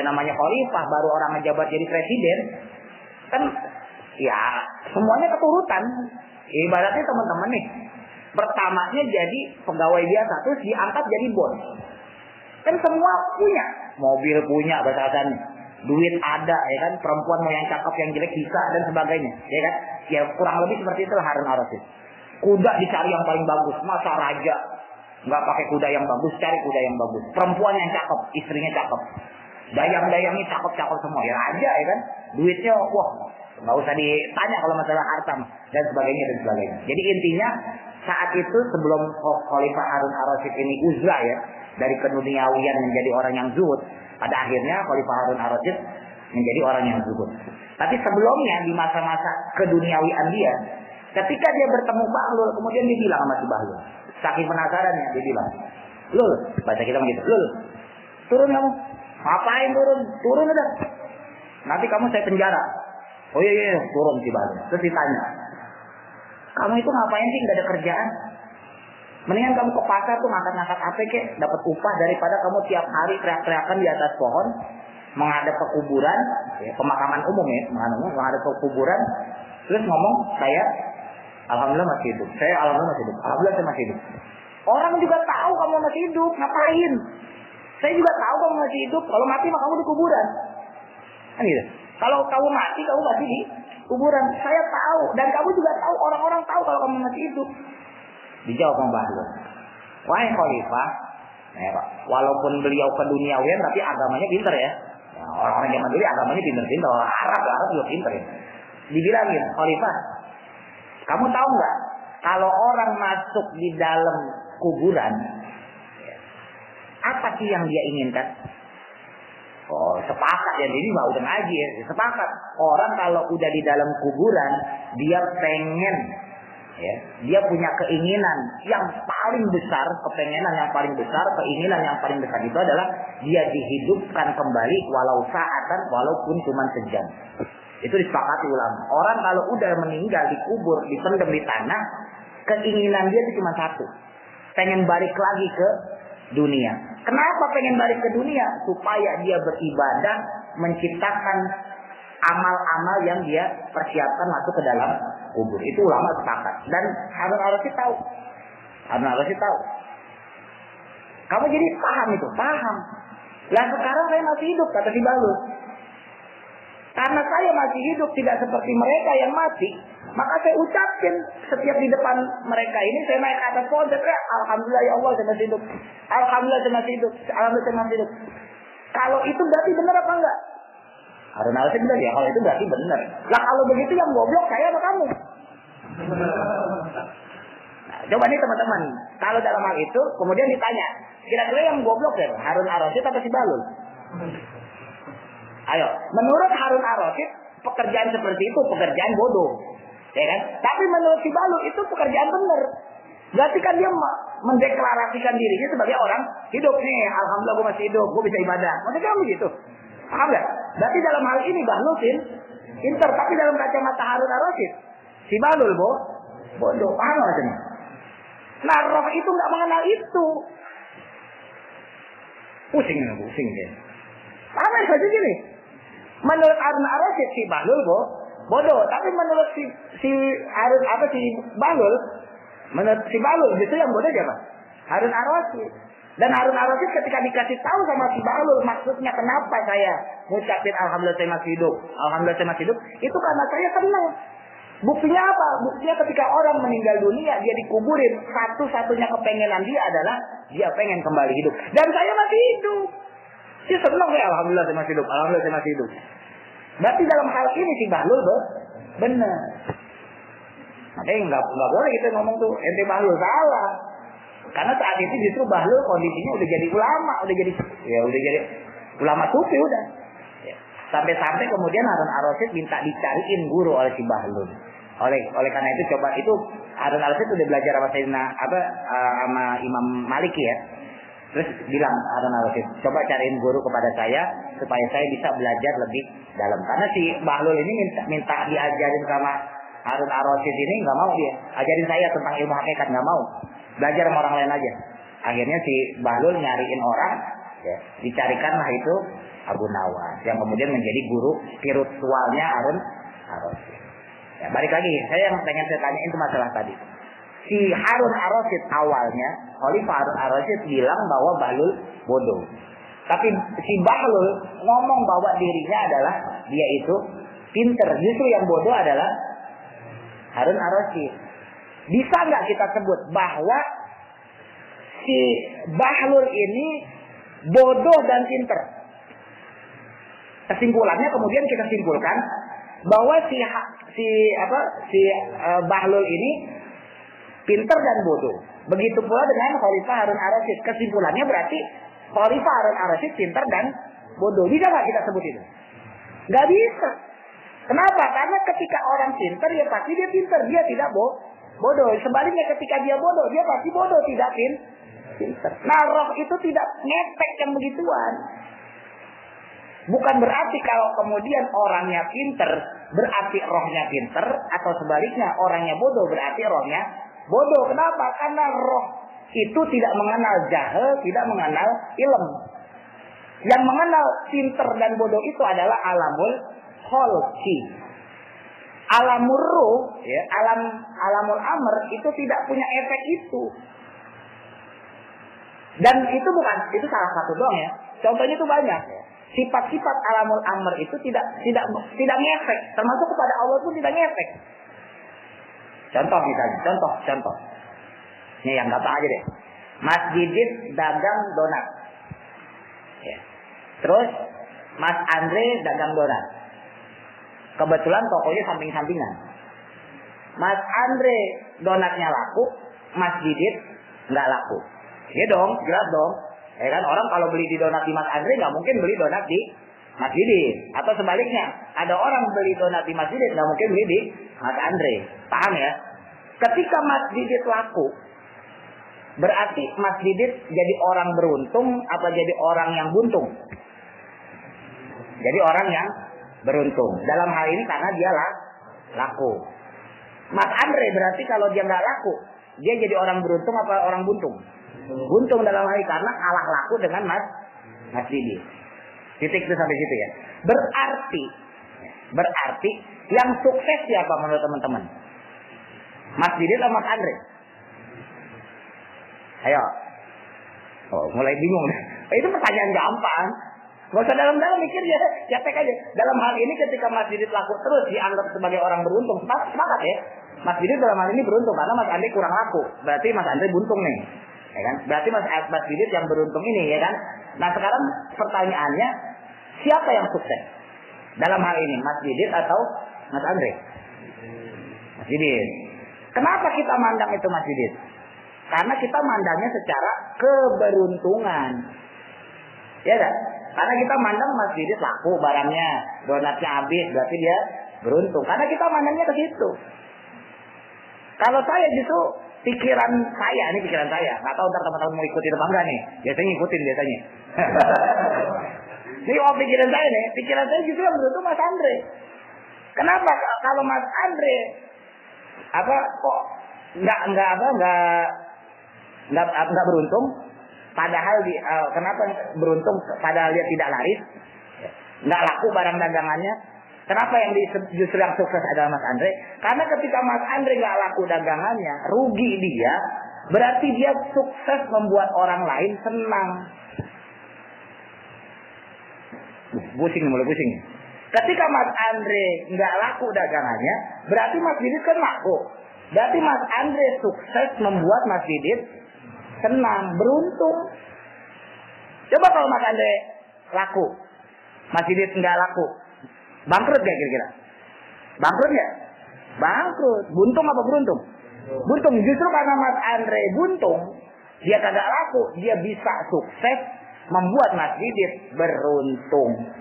namanya Khalifah baru orang ngejabat jadi presiden kan ya semuanya keturutan. Ibaratnya teman-teman nih, pertamanya jadi pegawai biasa terus diangkat jadi bos. Kan semua punya, mobil punya bahasanya, duit ada ya kan, perempuan mau yang cakep yang jelek bisa dan sebagainya, ya kan? Ya kurang lebih seperti itulah Harun Ar-Rasyid. Kuda dicari yang paling bagus, masa raja nggak pakai kuda yang bagus, cari kuda yang bagus. Perempuan yang cakep, istrinya cakep, dayang-dayangnya cakep-cakep semua, ya raja ya kan? Duitnya wah nggak usah ditanya kalau masalah harta dan sebagainya dan sebagainya. Jadi intinya saat itu sebelum Khalifah Harun Ar-Rasyid ini uzlah ya dari keduniawian menjadi orang yang zuhud, pada akhirnya Khalifah Harun Ar-Rasyid menjadi orang yang zuhud. Tapi sebelumnya di masa-masa keduniawian dia, ketika dia bertemu Bahlul, kemudian dia bilang sama si Bahlul, saking penasarannya dia bilang, "Lul," bahasa kita begitu, "Lul, turun kamu." "Ngapain turun?" "Turun udah. Nanti kamu saya penjara." "Oh iya, turun si Bahlul." Terus ditanya, "Kamu itu ngapain sih, nggak ada kerjaan? Mendingan kamu ke pasar tuh ngangkat-ngangkat apa kek, dapat upah daripada kamu tiap hari teriak-teriakan di atas pohon menghadap ke kuburan, ya, pemakaman umum ya, menghadap ke kuburan, terus ngomong, saya alhamdulillah masih hidup, saya alhamdulillah masih hidup, alhamdulillah saya masih hidup. Orang juga tahu kamu masih hidup, ngapain? Saya juga tahu kamu masih hidup, kalau mati mah kamu di kuburan." Kan gitu. Kalau kamu mati, kamu masih di kuburan. Saya tahu, dan kamu juga tahu, orang-orang tahu kalau kamu masih hidup. Dijawab sama Bahlul, "Wahai Khalifah, walaupun beliau keduniawian tapi agamanya pintar ya. Orang-orang zaman dulu agamanya pintar-pintar, orang Arab juga pintar ya." Dibilangin, "Khalifah, kamu tahu nggak kalau orang masuk di dalam kuburan, apa sih yang dia inginkan?" "Oh, sepakat ya, ini mah udah ngaji ya, sepakat. Orang kalau udah di dalam kuburan, dia pengen ya, dia punya keinginan yang paling besar, keinginan yang paling besar itu adalah dia dihidupkan kembali walau saatan, walaupun cuma sejam." Itu disepakati ulama. Orang kalau udah meninggal dikubur, dipendam di tanah, keinginan dia itu cuma satu, pengen balik lagi ke dunia. Kenapa pengen balik ke dunia? Supaya dia beribadah, menciptakan amal-amal yang dia persiapkan masuk ke dalam kubur. Itu ulama sepakat. Dan Harun Ar-Rasyid tahu. Kamu jadi paham itu, paham. Lah sekarang saya masih hidup, kata si Bahlul. Karena saya masih hidup tidak seperti mereka yang mati, maka saya ucapkan setiap di depan mereka ini, saya naik ke atas pohon, saya teriak, "Alhamdulillah ya Allah saya masih hidup. Alhamdulillah saya masih hidup. Alhamdulillah saya masih hidup." Kalau itu berarti benar apa enggak? Harun Ar-Rasyid benar ya, kalau itu berarti benar. Lah kalau begitu yang goblok saya atau kamu? Nah, coba nih teman-teman, kalau dalam hal itu kemudian ditanya, kira-kira yang goblok ya Harun Ar-Rasyid atau si Bahlul? Ayo, menurut Harun Ar-Rasyid pekerjaan seperti itu pekerjaan bodoh, ya kan? Tapi menurut si Bahlul itu pekerjaan benar. Berarti kan dia mendeklarasikan dirinya sebagai orang hidup nih. Alhamdulillah gue masih hidup, gue bisa ibadah. Maksudnya kamu gitu. Paham gak? Berarti dalam hal ini Bahlul pintar, tapi dalam kacamata Harun Ar-Rasyid si Bahlul bodoh. Paham gak maksudnya? Nah, roh itu nggak mengenal itu. Pusing dia. Paham gak saja gini? Menurut Harun Ar-Rasyid si Bahlul bodoh, tapi menurut si Bahlul, menurut si Bahlul itu yang bodoh siapa? Harun Ar-Rasyid. Dan Harun Ar-Rasyid ketika dikasih tahu sama si Bahlul, maksudnya kenapa saya ngucapin alhamdulillah saya masih hidup, alhamdulillah saya masih hidup, itu karena saya tenang. Buktinya apa? Buktinya ketika orang meninggal dunia, dia dikuburin, satu-satunya kepengenan dia adalah dia pengen kembali hidup. Dan saya masih hidup. Dia senang ya, alhamdulillah saya masih hidup, alhamdulillah saya masih hidup. Berarti dalam hal ini si Bahlul benar. Makanya nggak boleh kita ngomong tuh ente Bahlul salah. Karena saat itu justru Bahlul kondisinya udah jadi ulama, udah jadi ulama sufi udah. Ya. Sampai-sampai kemudian Harun ar-Rasyid minta dicariin guru oleh si Bahlul. Oleh karena itu Harun ar-Rasyid udah belajar sama Imam Maliki ya. Terus bilang Harun ar-Rasyid, coba cariin guru kepada saya supaya saya bisa belajar lebih dalam. Karena si Bahlul ini minta diajarin sama Harun ar-Rasyid ini nggak mau dia. Ajarin saya tentang ilmu hakikat, nggak mau. Belajar sama orang lain aja. Akhirnya si Bahlul nyariin orang, ya, dicarikanlah itu Abu Nawas yang kemudian menjadi guru spiritualnya Harun ar-Rasyid. Ya, balik lagi, saya yang pengen saya tanyain itu masalah tadi. Si Harun ar-Rasyid awalnya, Khalifah Harun ar-Rasyid bilang bahwa Bahlul bodoh. Tapi si Bahlul ngomong bahwa dirinya adalah dia itu pinter. Justru yang bodoh adalah Harun ar-Rasyid. Bisa nggak kita sebut bahwa si Bahlul ini bodoh dan pinter? Kesimpulannya kemudian kita simpulkan bahwa Bahlul ini pinter dan bodoh. Begitu pula dengan Khalifah Harun ar-Rasyid. Kesimpulannya berarti Khalifah Harun ar-Rasyid pinter dan bodoh. Bisa nggak kita sebut itu? Nggak bisa. Kenapa? Karena ketika orang pinter ya pasti dia pinter, dia tidak bodoh. Sebaliknya ketika dia bodoh, dia pasti bodoh, tidak pinter. Nah, roh itu tidak ngepek yang begituan. Bukan berarti kalau kemudian orangnya pinter berarti rohnya pinter, atau sebaliknya orangnya bodoh berarti rohnya bodoh. Kenapa? Karena roh itu tidak mengenal jahil, tidak mengenal ilm. Yang mengenal pinter dan bodoh itu adalah alamul kholqi. Alamul ruh, ya, alamul amr itu tidak punya efek itu. Dan itu salah satu doang ya. Contohnya itu banyak ya. Sifat-sifat alamul amr itu tidak ngefek, termasuk kepada Allah pun tidak ngefek. Contoh misalnya, contoh. Ini yang gampang aja deh. Mas Didit dagang donat. Ya. Terus Mas Andre dagang donat. Kebetulan tokonya samping-sampingan. Mas Andre donatnya laku, Mas Didit nggak laku. Ya dong, jelas dong. Ya kan, orang kalau beli di donat di Mas Andre nggak mungkin beli donat di Mas Didit. Atau sebaliknya, ada orang beli donat di Mas Didit nggak mungkin beli di Mas Andre. Paham ya? Ketika Mas Didit laku, berarti Mas Didit jadi orang beruntung apa jadi orang yang buntung? Jadi orang yang beruntung. Dalam hal ini karena dia laku. Mas Andre berarti kalau dia nggak laku, dia jadi orang beruntung apa orang buntung? Buntung dalam hal ini karena kalah laku dengan Mas Didit. Titik itu sampai situ ya. Berarti yang sukses siapa menurut teman-teman? Mas Didit atau Mas Andre? Ayo. Oh, mulai bingung. Itu pertanyaan gampang. Gak usah dalam-dalam mikirnya, cetek aja. Dalam hal ini ketika Mas Didit laku terus dianggap sebagai orang beruntung, sepakat ya. Mas Didit dalam hal ini beruntung karena Mas Andre kurang laku. Berarti Mas Andre buntung nih. Ya kan? Berarti Mas Didit yang beruntung ini, ya kan? Nah, sekarang pertanyaannya, siapa yang sukses? Dalam hal ini, Mas Didit atau Mas Andre? Mas Didit. Kenapa kita mandang itu Mas Didit? Karena kita mandangnya secara keberuntungan. Ya kan? Karena kita mandang Mas Didit laku barangnya, donatnya habis, berarti dia beruntung. Karena kita mandangnya ke situ. Kalau saya justru pikiran saya, nggak tahu ntar teman-teman mau ikutin apa enggak nih. Biasanya ngikutin biasanya. Ini pikiran saya justru yang beruntung Mas Andre. Kenapa? Kalau Mas Andre kok nggak beruntung? Padahal kenapa beruntung? Padahal dia tidak laris, nggak laku barang dagangannya. Kenapa yang justru yang sukses adalah Mas Andre? Karena ketika Mas Andre nggak laku dagangannya, rugi dia. Berarti dia sukses membuat orang lain senang. Mulai pusing. Ketika Mas Andre nggak laku dagangannya, berarti Mas Didit kan laku. Berarti Mas Andre sukses membuat Mas Didit senang, beruntung. Coba kalau Mas Andre laku, Mas Didit nggak laku, bangkrut gak kira-kira? Bangkrut ya? Bangkrut. Buntung apa beruntung? Buntung. Justru karena Mas Andre buntung, dia kagak laku, dia bisa sukses membuat Mas Didit beruntung.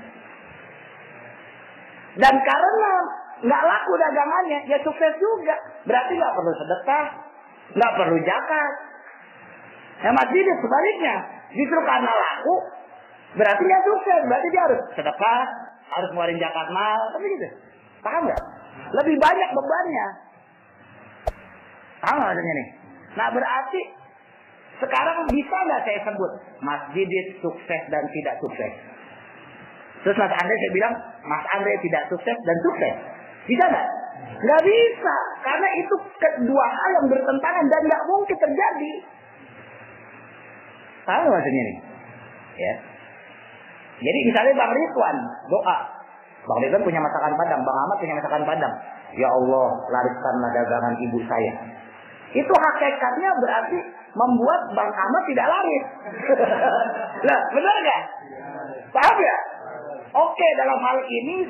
Dan karena nggak laku dagangannya, ya sukses juga. Berarti nggak perlu sedekah, nggak perlu zakat. Nah, masjid sebaliknya, justru karena laku, berarti nggak sukses. Berarti dia harus sedekah, harus ngeluarin zakat mal, tapi gitu. Paham nggak? Lebih banyak bebannya. Paham nggak maksudnya nih? Nah, berarti sekarang bisa nggak saya sebut masjid sukses dan tidak sukses? Terus Mas Andre saya bilang, Mas Andre tidak sukses dan sukses. Bisa nggak? Nggak bisa. Karena itu kedua hal yang bertentangan dan nggak mungkin terjadi. Paham maksudnya nih? Ya. Jadi misalnya Bang Ridwan doa. Bang Ridwan punya masakan Padang, Bang Ahmad punya masakan Padang. Ya Allah, lariskanlah dagangan ibu saya. Itu hakikatnya berarti membuat Bang Ahmad tidak laris. Lah, benar nggak? Paham ya? Oke, dalam hal ini,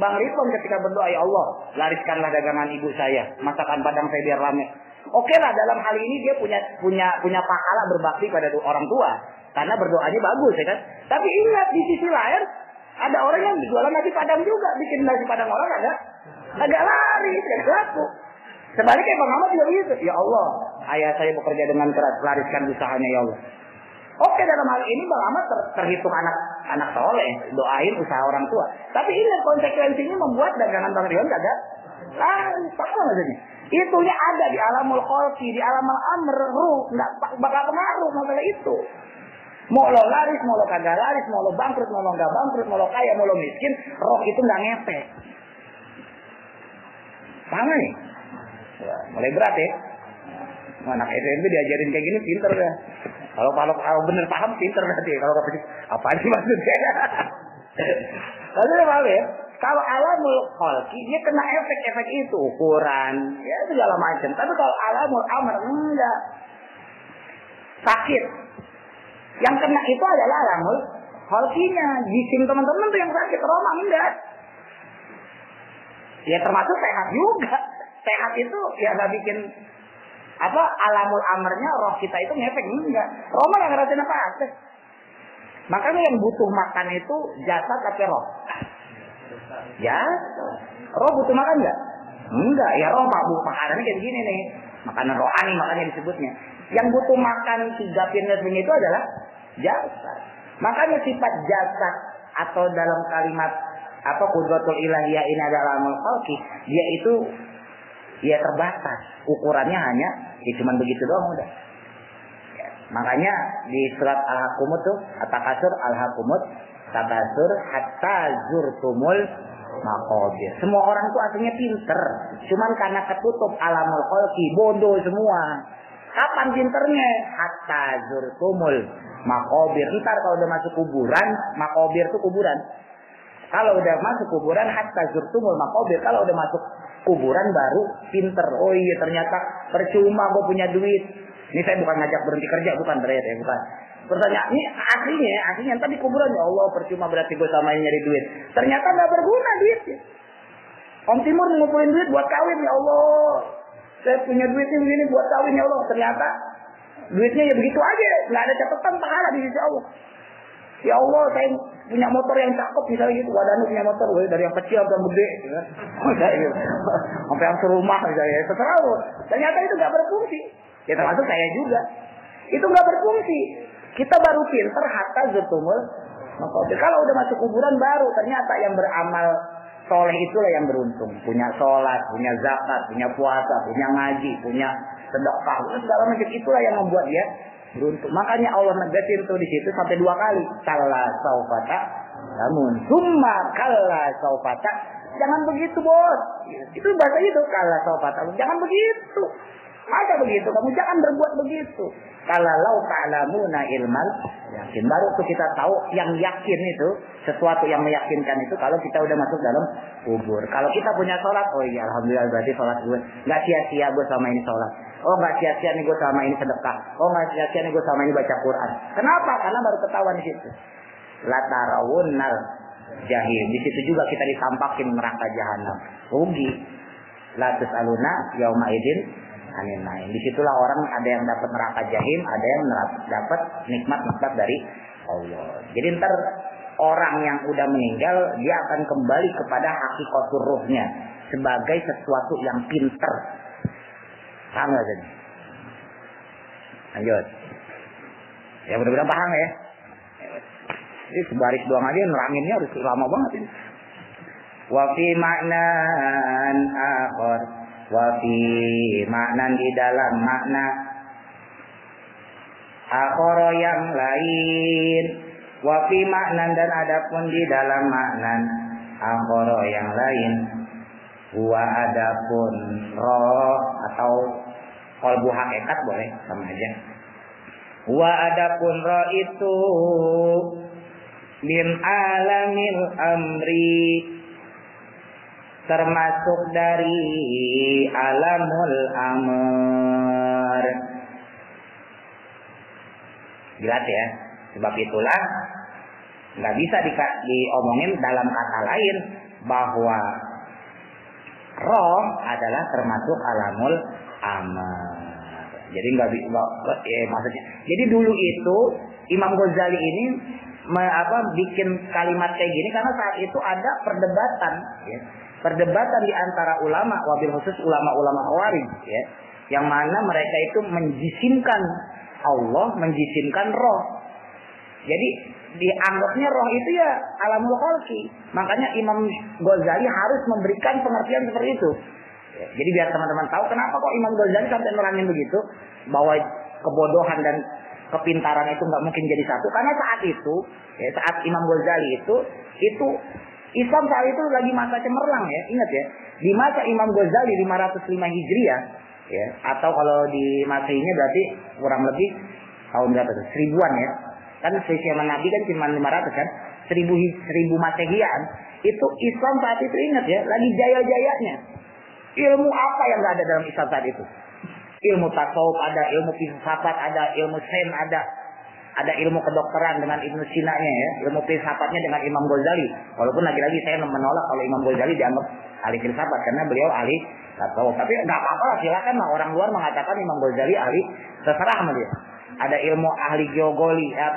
Bang Ridwan ketika berdoa, ya Allah, lariskanlah dagangan ibu saya, masakan Padang saya biar rame. Oke lah, dalam hal ini dia punya pahala berbakti pada orang tua, karena berdoanya bagus, ya kan? Tapi ingat di sisi lain, ada orang yang jualan nasi Padang juga, bikin nasi Padang orang agak laris, agak laku. Sebaliknya Bang Ahmad juga begitu. Ya Allah, ayah saya bekerja dengan keras, lariskan usahanya ya Allah. Oke, dalam hal ini Bang Ahmad terhitung anak soleh, doain usaha orang tua. Tapi ingat konsekuensinya membuat dagangan Bang Ridwan kagak laris. Paham maksudnya? Itunya ada di alamul kholqi, di alamul amr, nggak bakal pengaruh masalah itu. Mau lo laris, mau lo kagak laris, mau lo bangkrut, mau lo nggak bangkrut, mau lo kaya, mau lo miskin, roh itu nggak ngepek. Paham nih? Ya, mulai berat ya. Anak SMP diajarin kayak gini pinter ya. Kalau bener paham pinter berarti. Kalau nggak pinter, apa sih maksudnya? Maksudnya paham ya? Kalau alamul kholqi dia kena efek-efek itu, ukuran, ya segala macam. Tapi kalau alamul amr enggak. Sakit. Yang kena itu adalah alamul kholqinya. Jisim teman-teman tuh yang sakit, Roma enggak. Ya termasuk sehat juga. Sehat itu ya nggak bikin alamul amrnya roh kita itu ngefek enggak. Roma nggak ngerasain apa-apa. Makanya yang butuh makan itu jasad tapi roh. Ya, roh butuh makan enggak? Enggak, ya roh makanannya kayak gini nih. Makanan rohani makanya disebutnya. Yang butuh makan 3 pinersnya itu adalah jasad. Makanya sifat jasad atau dalam kalimat qudratul ilahiyah ini adalah alamul kholqi, dia itu ya terbatas. Ukurannya hanya cuman begitu doang udah. Ya, makanya di surat Al-Hakumut tuh, At-Takasur Al-Hakumut Takasur hatta zurtumul maqabir. Semua orang tuh aslinya pinter, cuman karena ketutup alamul kholqi bodoh semua. Kapan pinternya? Hatta zurtumul maqabir. Ntar kalau udah masuk kuburan, maqabir tuh kuburan. Kalau udah masuk kuburan hatta zurtumul maqabir, kalau udah masuk kuburan baru pinter. Oh iya ternyata percuma gue punya duit. Ini saya bukan ngajak berhenti kerja, bukan berarti ya, bukan. Pertanyaan ini aslinya tadi kuburan ya Allah percuma berarti gue sama nyari duit. Ternyata nggak berguna duit. Om Timur ngumpulin duit buat kawin ya Allah. Saya punya duit ini buat kawin ya Allah. Ternyata duitnya ya begitu aja, nggak ada catatan pahala di sisi Allah. Ya Allah, saya punya motor yang cakep misalnya gitu. Wadanu punya motor, dari yang kecil sampai yang gede, gitu. Sampai yang serumah misalnya. Terserah loh. Ternyata itu nggak berfungsi. Ya termasuk saya juga. Itu nggak berfungsi. Kita baru pinter hatta zurtumul maqabir. Kalau udah masuk kuburan baru ternyata yang beramal soleh itulah yang beruntung. Punya sholat, punya zakat, punya puasa, punya ngaji, punya sedekah, segala macam itulah yang membuat dia beruntung. Makanya Allah negatif tuh di situ sampai 2 kali. Kalla saufata, namun summa kalla saufata. Jangan begitu bos. Itu bahasa itu kalla saufata. Jangan begitu. Masa begitu? Kamu jangan berbuat begitu. Kalau ta'lamuna ilmal yakin. Baru tuh kita tahu yang yakin itu, sesuatu yang meyakinkan itu kalau kita udah masuk dalam kubur. Kalau kita punya sholat, oh iya alhamdulillah berarti sholat gue nggak sia-sia gue sama ini sholat. Oh nggak sia-sia nih gue sama ini sedekah. Oh nggak sia-sia nih gue sama ini baca Quran. Kenapa? Karena baru ketahuan di situ. Latarawunnal jahim. Di situ juga kita ditampakin neraka jahanam. Rugi. La tusaluna yauma idin anin naim. Disitulah orang ada yang dapat neraka jahim, ada yang dapat nikmat dari Allah. Jadi ntar orang yang udah meninggal dia akan kembali kepada hakikatul ruhnya sebagai sesuatu yang pinter. Paham gak tadi? Lanjut. Ya mudah-mudahan paham ya. Ini sebaris doang aja neranginnya harus lama banget ini. Wa fi ma'nan akhar, wa fi ma'nan di dalam makna akhar yang lain, wa fi ma'nan dan adapun di dalam makna akhar yang lain, wa adapun roh atau qalbu hakikat boleh sama aja. Wa adapun roh itu min alamil amri, termasuk dari alamul amr. Jelas ya. Sebab itulah nggak bisa diomongin dalam kata lain bahwa roh adalah termasuk alamul amr. Jadi nggak maksudnya. Jadi dulu itu Imam Ghazali ini bikin kalimat kayak gini karena saat itu ada perdebatan, ya. Perdebatan di antara ulama, wabil khusus ulama-ulama Khawarij, ya, yang mana mereka itu menjisimkan Allah, menjisimkan roh. Jadi dianggapnya roh itu ya alamul khalqi. Makanya Imam Ghazali harus memberikan pengertian seperti itu. Ya, jadi biar teman-teman tahu kenapa kok Imam Ghazali sampai nerangin begitu, bahwa kebodohan dan kepintaran itu nggak mungkin jadi satu. Karena saat itu, ya, saat Imam Ghazali itu Islam saat itu lagi masa cemerlang ya, ingat ya. Di masa Imam Ghazali 505 Hijriah, ya, atau kalau di Masehinya berarti kurang lebih tahun berapa tuh? 1000-an ya. Kan selisih sama Nabi kan cuma 500 kan? 1000 Masehian. Itu Islam saat itu ingat ya, lagi jaya-jayanya. Ilmu apa yang nggak ada dalam Islam saat itu? Ilmu tasawuf ada, ilmu filsafat ada, ilmu sains ada ilmu kedokteran dengan Ibnu Sina-nya ya, ilmu filsafatnya dengan Imam Ghazali. Walaupun lagi-lagi saya menolak kalau Imam Ghazali dianggap ahli filsafat karena beliau ahli tasawuf. Tapi nggak apa-apa lah, silakan lah orang luar mengatakan Imam Ghazali ahli, terserah sama dia. Ada ilmu ahli geologi ya,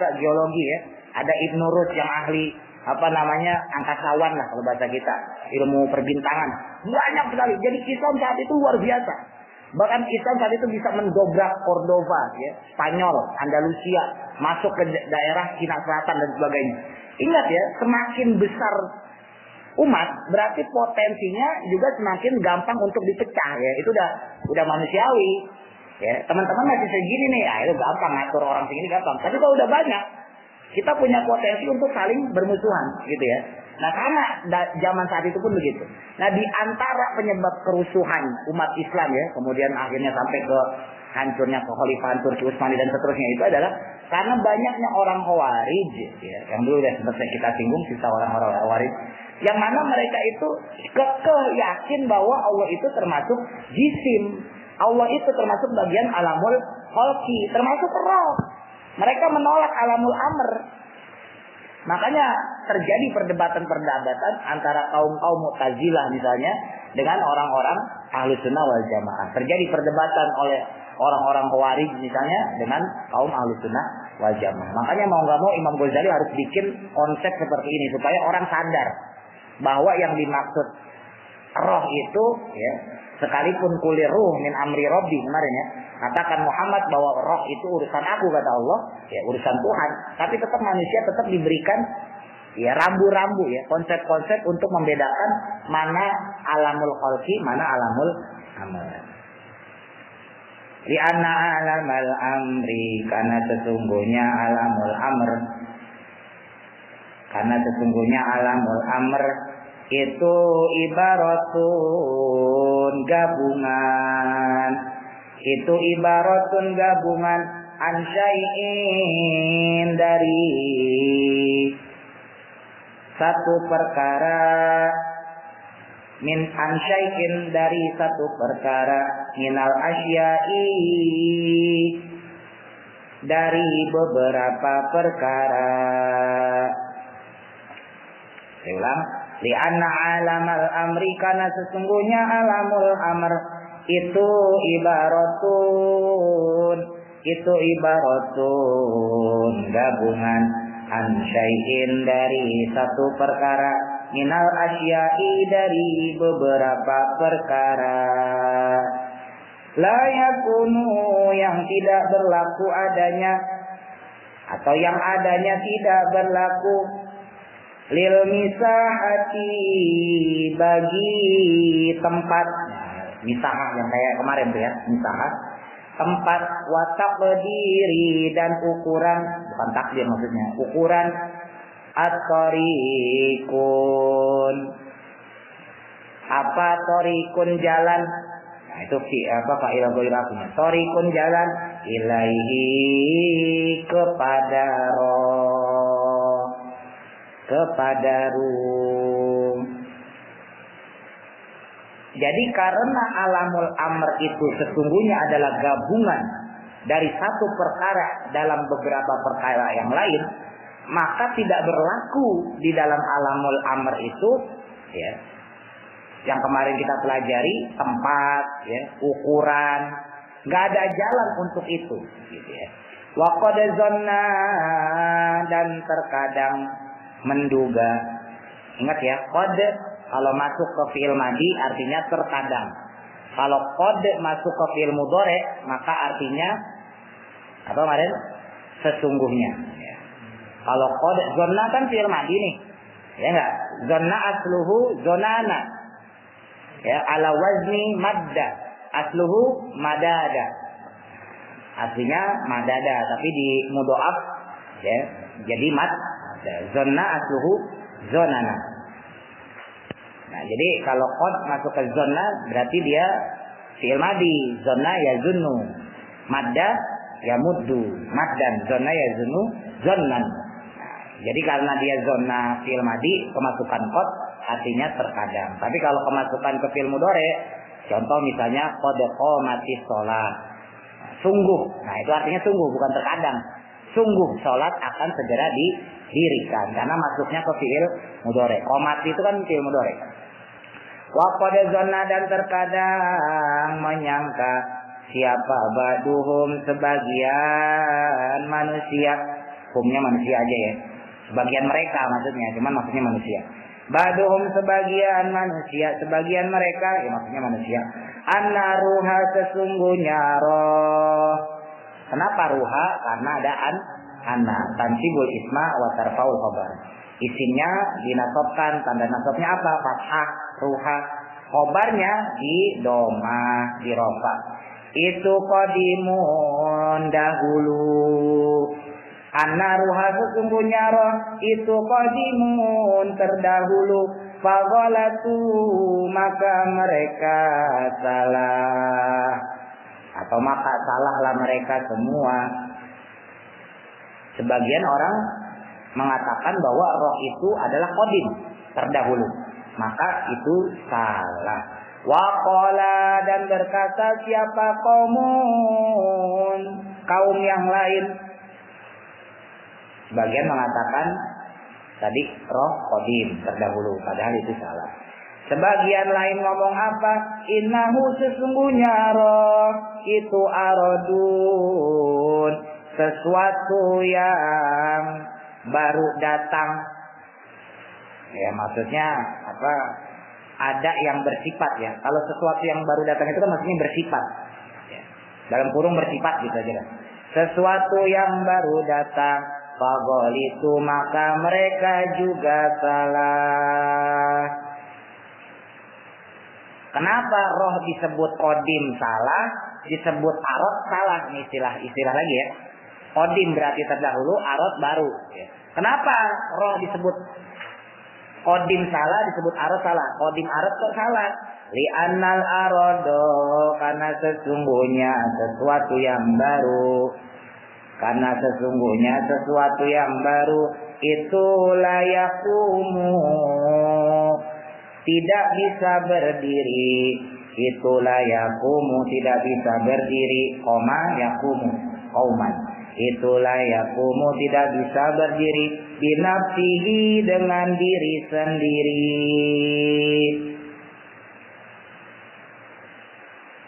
ada Ibnu Rus yang ahli angkasawan lah kalau bahasa kita, ilmu perbintangan, banyak sekali. Jadi Islam saat itu luar biasa. Bahkan Islam saat itu bisa mendobrak Cordova, ya, Spanyol, Andalusia, masuk ke daerah Cina Selatan dan sebagainya. Ingat ya, semakin besar umat berarti potensinya juga semakin gampang untuk dipecah ya. Itu udah manusiawi. Ya, teman-teman masih segini nih, itu gampang ngatur orang segini gampang. Tapi kalau udah banyak, kita punya potensi untuk saling bermusuhan, gitu ya. Nah, karena zaman saat itu pun begitu. Nah, di antara penyebab kerusuhan umat Islam ya, kemudian akhirnya sampai ke hancurnya kekhalifahan Turki Utsmani dan seterusnya itu adalah karena banyaknya orang Khawarij ya, yang dulu udah sempat kita singgung sisa orang-orang Khawarij, yang mana mereka itu kekeh yakin bahwa Allah itu termasuk jisim. Allah itu termasuk bagian alamul khalqi, termasuk roh. Mereka menolak alamul amr. Makanya terjadi perdebatan-perdebatan antara kaum-kaum Mu'tazilah misalnya dengan orang-orang Ahlus Sunnah wal Jamaah. Terjadi perdebatan oleh orang-orang Khawarij misalnya dengan kaum Ahlus Sunnah wal Jamaah. Makanya mau nggak mau Imam Ghazali harus bikin konsep seperti ini supaya orang sadar bahwa yang dimaksud roh itu ya, sekalipun kulir ruh min amri rabbi kemarin ya, katakan Muhammad bahwa roh itu urusan aku kata Allah, ya urusan Tuhan. Tapi tetap manusia tetap diberikan ya rambu-rambu ya, konsep-konsep untuk membedakan mana alamul khalqi, mana alamul amr. Li anna alamal amri, karena sesungguhnya alamul amr, karena sesungguhnya alamul amr itu ibaratun gabungan, itu ibaratun gabungan an syai'in dari satu perkara, min an syai'in dari satu perkara, minal asya'i dari beberapa perkara. Saya ulang. Lianna alamal amri, karena sesungguhnya alamul amr itu ibaratun gabungan an syai'in dari satu perkara, minal asya'i dari beberapa perkara, la yakunu yang tidak berlaku adanya atau yang adanya tidak berlaku, lil misahati bagi tempat, misahah yang kayak kemarin tuh ya, misahah tempat, watak berdiri dan ukuran, bukan takdir maksudnya, ukuran at-tariqun. Apa tariqun jalan? Nah, itu fa'il ghairahnya. Tariqun jalan ilaihi kepada roh, kepada rum. Jadi karena alamul amr itu sesungguhnya adalah gabungan dari satu perkara dalam beberapa perkara yang lain, maka tidak berlaku di dalam alamul amr itu ya, yang kemarin kita pelajari, tempat ya, ukuran, nggak ada jalan untuk itu gitu ya. Wa qad zanna, dan terkadang menduga. Ingat ya, qad kalau masuk ke fi'il madhi artinya terkadang. Kalau qad masuk ke fi'il mudhari maka artinya apa kemarin? Sesungguhnya ya. Kalau qad zanna kan fi'il madhi nih. Ya enggak? Zanna asluhu zonana. Ya, ala wazni madda. Asluhu madada. Aslinya madada tapi di mudhaf ya, jadi mad. Zanna asluhu zonana. Nah, jadi kalau qad masuk ke zonna berarti dia fi'il madhi, zonna yazunnu, madda yamuddu, maddan, zonna yazunnu, zonnan. Nah, jadi karena dia zonna fi'il madhi, kemasukan qad artinya terkadang. Tapi kalau kemasukan ke fi'il mudhari, contoh misalnya qad qamatis shalah. Sungguh. Nah, itu artinya sungguh, bukan terkadang. Sungguh salat akan segera didirikan karena masuknya ke fi'il mudhari. Qomat itu kan fi'il mudhari. Wa qad zanna, dan terkadang menyangka siapa baduhum sebagian manusia, hukumnya manusia aja ya. Sebagian mereka maksudnya, cuman maksudnya manusia. Baduhum sebagian manusia, sebagian mereka ya maksudnya manusia. Anna ruha sesungguhnya roh. Kenapa ruha? Karena ada anna, tansibul isma wa tarfaul khabar. Isimnya dinasobkan, tanda nasabnya apa? Fathah, ruha. Khabarnya di doma, di rofa. Itu qadimun dahulu. Anna ruha sesungguhnya roh itu qadimun terdahulu. Faghalatu maka mereka salah. Atau maka salahlah mereka semua. Sebagian orang mengatakan bahwa roh itu adalah qadim, terdahulu. Maka itu salah. Wa qala, dan berkata siapa kaum yang lain. Sebagian mengatakan tadi roh qadim, terdahulu, padahal itu salah. Sebagian lain ngomong apa? Innahu sesungguhnya roh itu aradun, sesuatu yang baru datang. Ya maksudnya apa? Ada yang bersifat ya. Kalau sesuatu yang baru datang itu kan maksudnya bersifat. Ya. Dalam kurung bersifat gitu aja kan. Sesuatu yang baru datang, fagolitu maka mereka juga salah. Kenapa roh disebut qadim salah, disebut arad salah? Ini istilah lagi ya. Qadim berarti terdahulu, arad baru. Ya. Kenapa roh disebut qadim salah, disebut arad salah? Qadim arad kok salah? Li'annal arado, karena sesungguhnya sesuatu yang baru. Karena sesungguhnya sesuatu yang baru itu layakumu, tidak bisa berdiri. Itu layakumu, tidak bisa berdiri. Koma yakumu, kauman. Itu layakumu, tidak bisa berdiri. Binafsihi, dengan diri sendiri.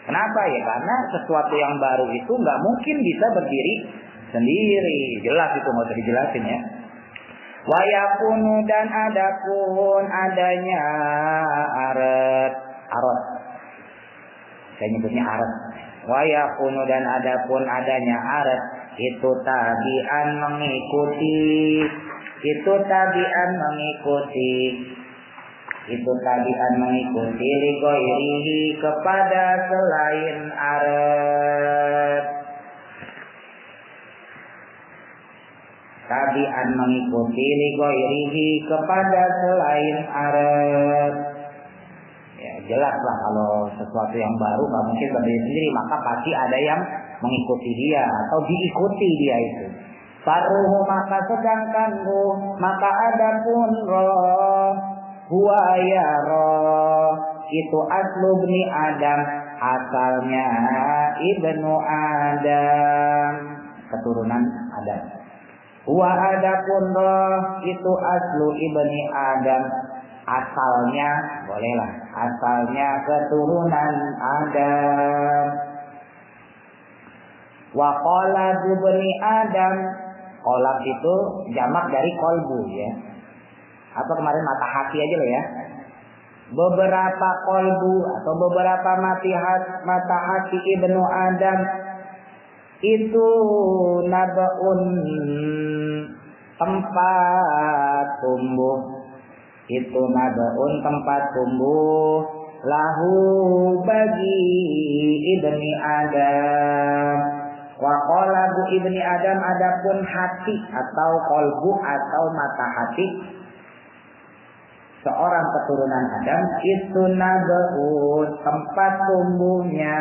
Kenapa ya? Karena sesuatu yang baru itu nggak mungkin bisa berdiri sendiri. Jelas itu, nggak usah dijelasin ya. Wa yakunu dan adapun adanya arat. Saya nyebutnya arat. Wa yakunu dan adapun adanya arat itu tabi'an mengikuti. Itu tabi'an mengikuti li ghairihi kepada selain arat. Tabi'an mengikuti li ghairihi kepada selain arat. Ya jelaslah kalau sesuatu yang baru nggak mungkin berdiri sendiri, maka pasti ada yang mengikuti dia atau diikuti dia itu. Faruhu maka sedangkan maka adapun roh huwa ya roh itu aslu bni Adam, asalnya ibnu Adam, keturunan Adam. Huwa adapun roh itu aslu ibni Adam, asalnya bolehlah, asalnya keturunan Adam. Wa qalabu bni Adam, kolab itu jamak dari kolbu ya. Atau kemarin mata hati aja loh ya. Beberapa kolbu atau beberapa mata hati ibnu Adam itu nabaun tempat tumbuh. Itu nabaun tempat tumbuh lahu bagi ibni Adam. Wa qalabu ibni Adam adapun hati atau kolbu atau mata hati seorang keturunan Adam itu nabaun tempat tumbuhnya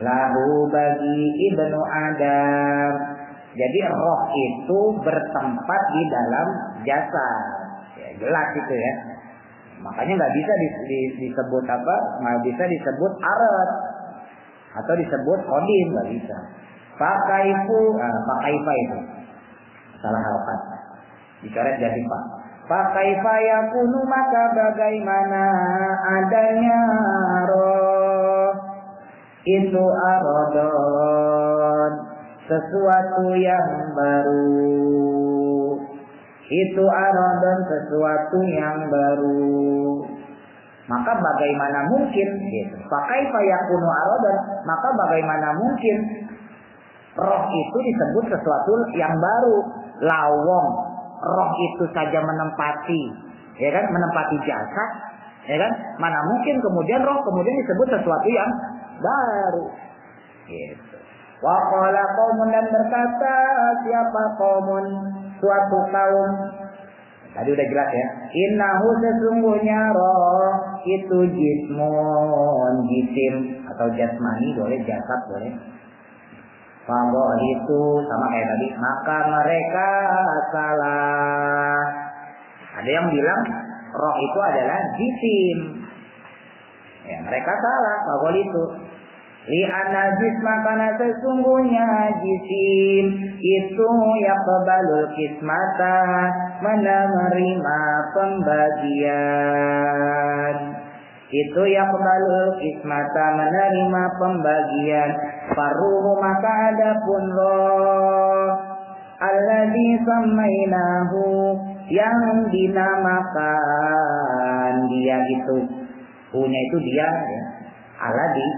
lahu bagi ibnu Adam. Jadi roh itu bertempat di dalam jasad. Ya, jelas itu ya. Makanya nggak bisa disebut apa? Nggak bisa disebut arat atau disebut kodim, nggak bisa. Pakaifa itu salah harokat. Dicoret jadi pak. Pakaifa yakunu maka bagaimana adanya roh itu aradon sesuatu yang baru. Itu aradon sesuatu yang baru. Maka bagaimana mungkin gitu. Pakaifa yakunu aradon, maka bagaimana mungkin roh itu disebut sesuatu yang baru. Lawong roh itu saja menempati, ya kan, menempati jasad, ya kan, mana mungkin kemudian roh kemudian disebut sesuatu yang baru gitu. Wa qala qaumun, dan berkata siapa qaumun, suatu kaum. Tadi udah jelas ya. Innahu sesungguhnya roh itu jismun, jisim atau jasmani boleh, jasad boleh. Fadol itu sama kayak tadi, maka mereka salah. Ada yang bilang roh itu adalah jisim. Ya, mereka salah. Fadol itu li'anna jisma, karena sesungguhnya jisim itu yaqbalul kismata, menerima pembagian. Itu yaqbalul kismata, menerima pembagian. Faruhu maka adapun roh alladzi sammainahu, yang dinamakan dia itu, punya itu dia ya. Alladzi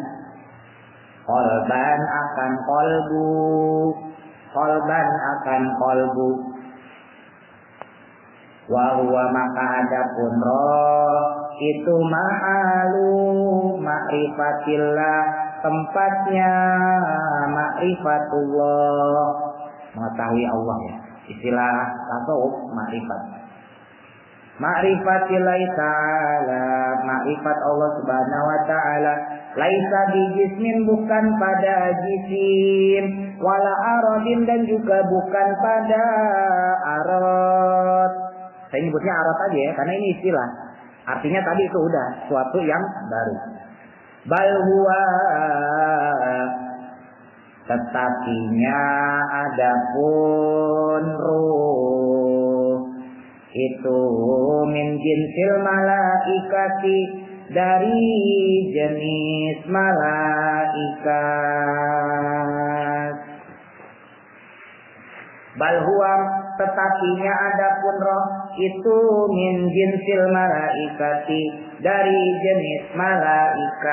kolban akan kolbu, kolban akan kolbu. Wahuwa maka adapun roh itu ma'alu ma'rifatillah, tempatnya ma'rifatullah, mengetahui Allah ya. Istilah tasawuf ma'rifat. Ma'rifatillah ta'ala, ma'rifat Allah subhanahu wa ta'ala. Laisa bijismin, bukan pada jisim, wala aradin, dan juga bukan pada arad. Saya nyebutnya arad aja ya, karena ini istilah. Artinya tadi itu udah suatu yang baru. Bal huwa, tetapinya adapun ruh itu min jinsil malaikati, dari jenis malaikat. Bal huwa, tetapinya adapun roh itu min jinsil malaikati, dari jenis malaikat.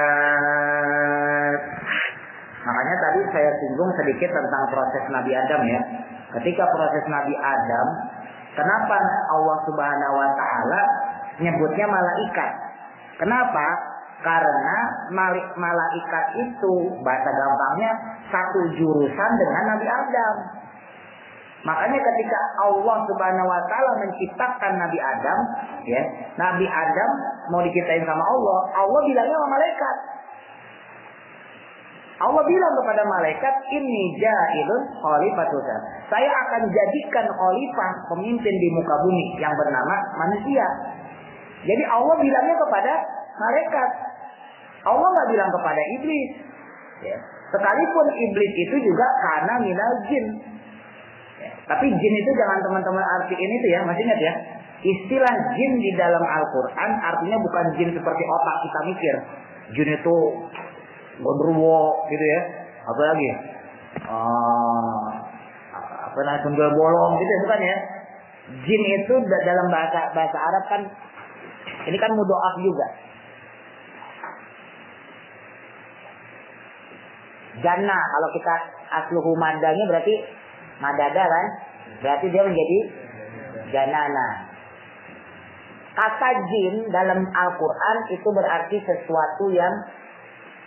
Makanya tadi saya singgung sedikit tentang proses Nabi Adam ya. Ketika proses Nabi Adam, kenapa Allah Subhanahu wa taala nyebutnya malaikat? Kenapa? Karena malaikat itu bahasa gampangnya satu jurusan dengan Nabi Adam. Makanya ketika Allah Subhanahu wa taala menciptakan Nabi Adam, ya, Nabi Adam mau diciptain sama Allah, Allah bilangnya sama malaikat. Allah bilang kepada malaikat, "Inni ja'ilun khalifatuka." Saya akan jadikan khalifah, pemimpin di muka bumi yang bernama manusia. Jadi Allah bilangnya kepada malaikat. Allah nggak bilang kepada iblis. Ya. Sekalipun iblis itu juga karena minal jin. Ya. Tapi jin itu jangan teman-teman artiin itu ya, masih ingat ya. Istilah jin di dalam Al-Quran artinya bukan jin seperti otak kita mikir. Jin itu gondruwo gitu ya. Apa lagi? Apa namanya, sundel bolong gitu ya, bukan ya. Jin itu dalam bahasa Arab kan, ini kan mudhoaf juga. Jannah, kalau kita asluhu madanya berarti madada kan? Berarti dia menjadi janana. Kata jin dalam Al-Quran itu berarti sesuatu yang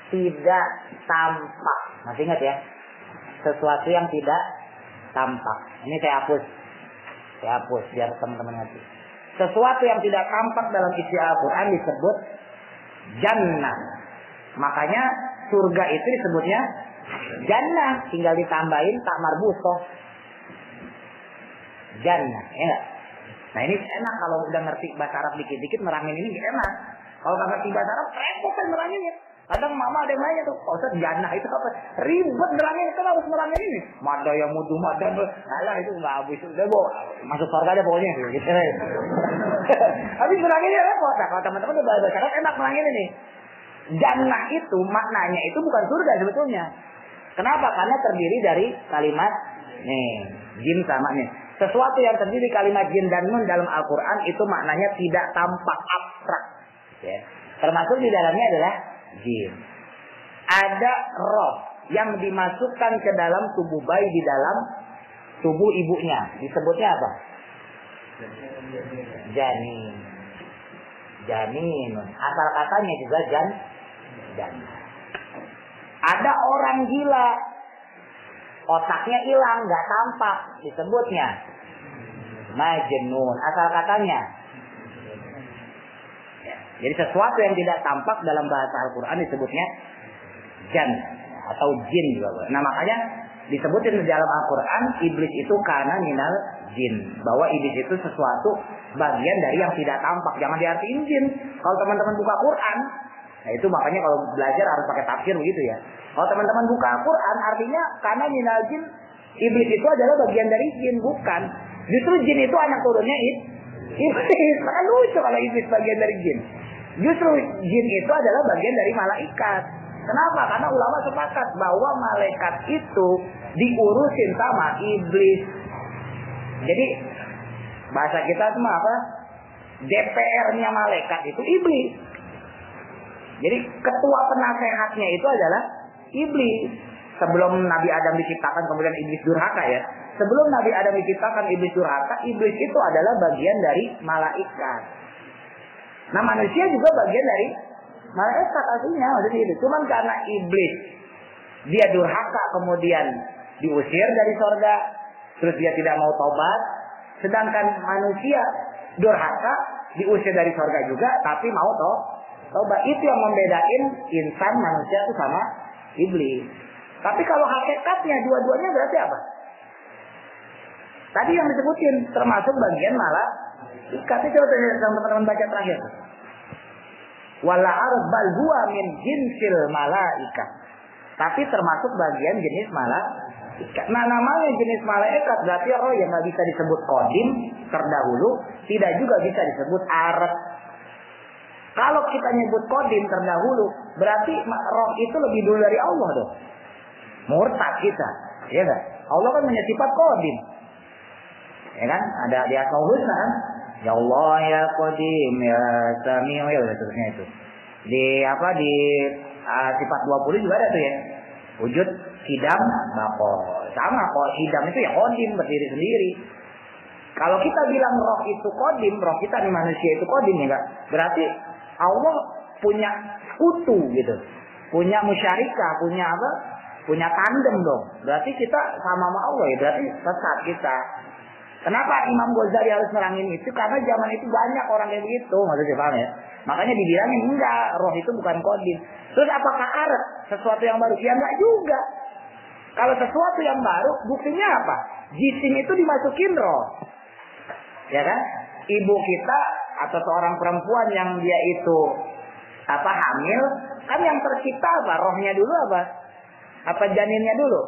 tidak tampak. Masih ingat ya? Sesuatu yang tidak tampak. Ini saya hapus. Saya hapus biar teman-teman ngerti. Sesuatu yang tidak tampak dalam isi Al-Quran disebut jannah. Makanya surga itu disebutnya jannah. Tinggal ditambahin tak marbutoh. Jannah. Ya enggak? Nah ini enak kalau udah ngerti bahasa Arab dikit-dikit nerangin ini enak. Kalau nggak ngerti bahasa Arab repot kan neranginnya. Kadang mama ada yang nanya tuh, Ustaz jannah itu apa? Ribet nerangin, kita harus nerangin ini. Mada yang mudu mada, alah itu nggak habis, udah masuk surga aja pokoknya. Gitu. Habis neranginnya repot. Nah, kalau teman-teman udah bahasa Arab enak nerangin ini. Jannah itu maknanya itu bukan surga sebetulnya. Kenapa? Karena terdiri dari kalimat nih jin sama nih. Sesuatu yang terdiri kalimat jin dan nun dalam Al-Quran itu maknanya tidak tampak, abstrak. Ya. Termasuk di dalamnya adalah jin. Ada roh yang dimasukkan ke dalam tubuh bayi di dalam tubuh ibunya. Disebutnya apa? Janin. Janin. Asal katanya juga janin. Ada orang gila. Otaknya hilang, nggak tampak. Disebutnya majnun. Asal katanya. Ya. Jadi sesuatu yang tidak tampak dalam bahasa Al-Quran disebutnya jan atau jin juga. Nah makanya disebutin di dalam Al-Quran iblis itu karena minal jin. Bahwa iblis itu sesuatu bagian dari yang tidak tampak. Jangan diartiin jin. Kalau teman-teman buka Quran, nah itu makanya kalau belajar harus pakai tafsir begitu ya. Kalau teman-teman buka Quran artinya karena minal jin, iblis itu adalah bagian dari jin, bukan. Justru jin itu anak turunnya iblis. Maka lucu kalau iblis bagian dari jin. Justru jin itu adalah bagian dari malaikat. Kenapa? Karena ulama sepakat bahwa malaikat itu diurusin sama iblis. Jadi bahasa kita itu apa? DPR-nya malaikat itu iblis. Jadi ketua penasehatnya itu adalah iblis. Sebelum Nabi Adam diciptakan kemudian iblis durhaka ya. Sebelum Nabi Adam diciptakan iblis durhaka, iblis itu adalah bagian dari malaikat. Nah manusia juga bagian dari malaikat aslinya, maksudnya itu. Cuman karena iblis dia durhaka kemudian diusir dari sorga, terus dia tidak mau tobat. Sedangkan manusia durhaka diusir dari sorga juga, tapi mau tobat. Itu yang membedain insan manusia itu sama iblis. Tapi kalau hakikatnya dua-duanya berarti apa? Tadi yang disebutin termasuk bagian malaikat. Coba teman-teman baca terakhir. Wala arbal huwa min jinsil malaikat. Tapi termasuk bagian jenis malaikat. Nah namanya jenis malaikat berarti roh yang nggak bisa disebut qadim terdahulu, tidak juga bisa disebut arad. Kalau kita nyebut qadim terdahulu, berarti roh itu lebih dulu dari Allah dong. Murtad kita, ya kan? Allah kan punya sifat qadim. Ya kan? Ada di Asmaul Husna kan? Ya Allah ya Qadim ya Sami'u ya terusnya itu. Di sifat 20 juga ada tuh ya. Wujud, Qidam, Baqo. Sama kok Qidam itu ya Qadim berdiri sendiri. Kalau kita bilang roh itu Qadim, roh kita nih manusia itu Qadim ya enggak? Berarti Allah punya sekutu gitu. Punya musyarikah, punya apa? Punya tandem dong. Berarti kita sama Allah ya, berarti sesat kita. Kenapa Imam Ghazali harus nerangin itu? Karena zaman itu banyak orang yang begitu, maksudnya paham ya? Makanya dibilangin enggak, roh itu bukan Qadim. Terus apakah arep sesuatu yang baru? Ya enggak juga. Kalau sesuatu yang baru, buktinya apa? Jisim itu dimasukin roh. Ya kan? Ibu kita atau seorang perempuan yang dia itu hamil, kan yang tercipta apa? Rohnya dulu apa? Apa janinnya dulu?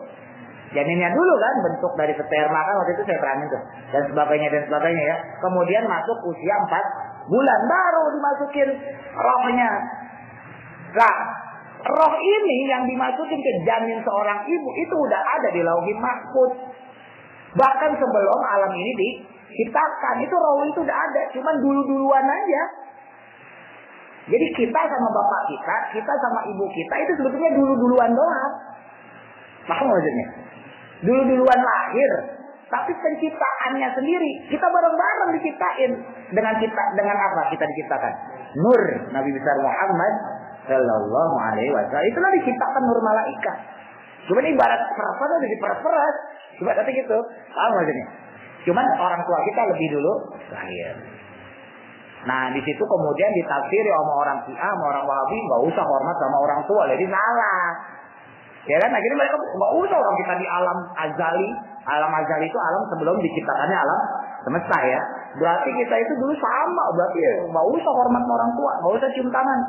Janinnya dulu kan, bentuk dari sperma kan waktu itu saya terangin tuh. Dan sebagainya ya. Kemudian masuk usia 4 bulan baru dimasukin rohnya. Nah, roh ini yang dimasukin ke janin seorang ibu itu udah ada di Lauhul Mahfuz. Bahkan sebelum alam ini diciptakan, itu roh itu udah ada, cuman dulu-duluan aja. Jadi kita sama bapak kita sama ibu kita itu sebetulnya dulu-duluan doang. Paham maksudnya? Dulu-duluan lahir, tapi penciptaannya sendiri kita bareng-bareng diciptain. Dengan apa kita diciptakan? Nur Nabi besar Muhammad sallallahu alaihi wasallam. Itulah diciptakan nur malaikat. Cuman ibarat peras ada diperas-peras. Coba kata gitu. Paham maksudnya? Cuman orang tua kita lebih dulu lahir. Nah, di situ kemudian ditafsiri sama orang Syiah, sama orang Wahabi, enggak usah hormat sama orang tua. Jadi salah. Ya kan? Akhirnya mereka enggak usah orang kita di alam azali. Alam azali itu alam sebelum diciptakannya alam semesta ya. Berarti kita itu dulu sama. Berarti ya enggak usah hormat sama orang tua, enggak usah cium tangan.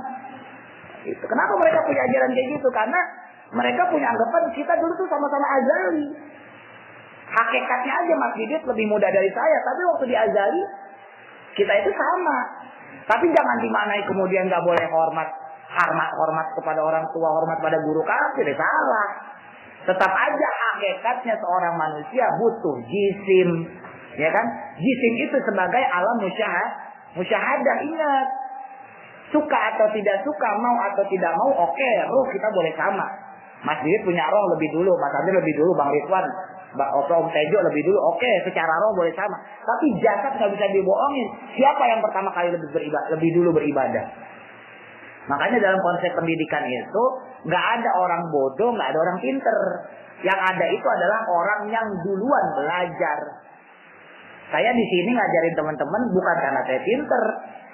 Itu. Kenapa mereka punya ajaran kayak gitu? Karena mereka punya anggapan kita dulu tuh sama-sama azali. Hakikatnya aja Mas Didit lebih muda dari saya, tapi waktu di azali kita itu sama. Tapi jangan dimanai kemudian nggak boleh hormat kepada orang tua, hormat pada guru kafir, salah. Tetap aja hakikatnya seorang manusia butuh jisim, ya kan? Jisim itu sebagai alam musyahadah. Ingat, suka atau tidak suka, mau atau tidak mau, oke, ruh kita boleh sama. Mas Didit punya roh lebih dulu, Mas Andri lebih dulu, Bang Ridwan, Om Tejo lebih dulu, oke, secara roh boleh sama. Tapi jasad nggak bisa dibohongin. Siapa yang pertama kali lebih dulu beribadah? Makanya dalam konsep pendidikan itu nggak ada orang bodoh, nggak ada orang pinter. Yang ada itu adalah orang yang duluan belajar. Saya di sini ngajarin teman-teman bukan karena saya pinter,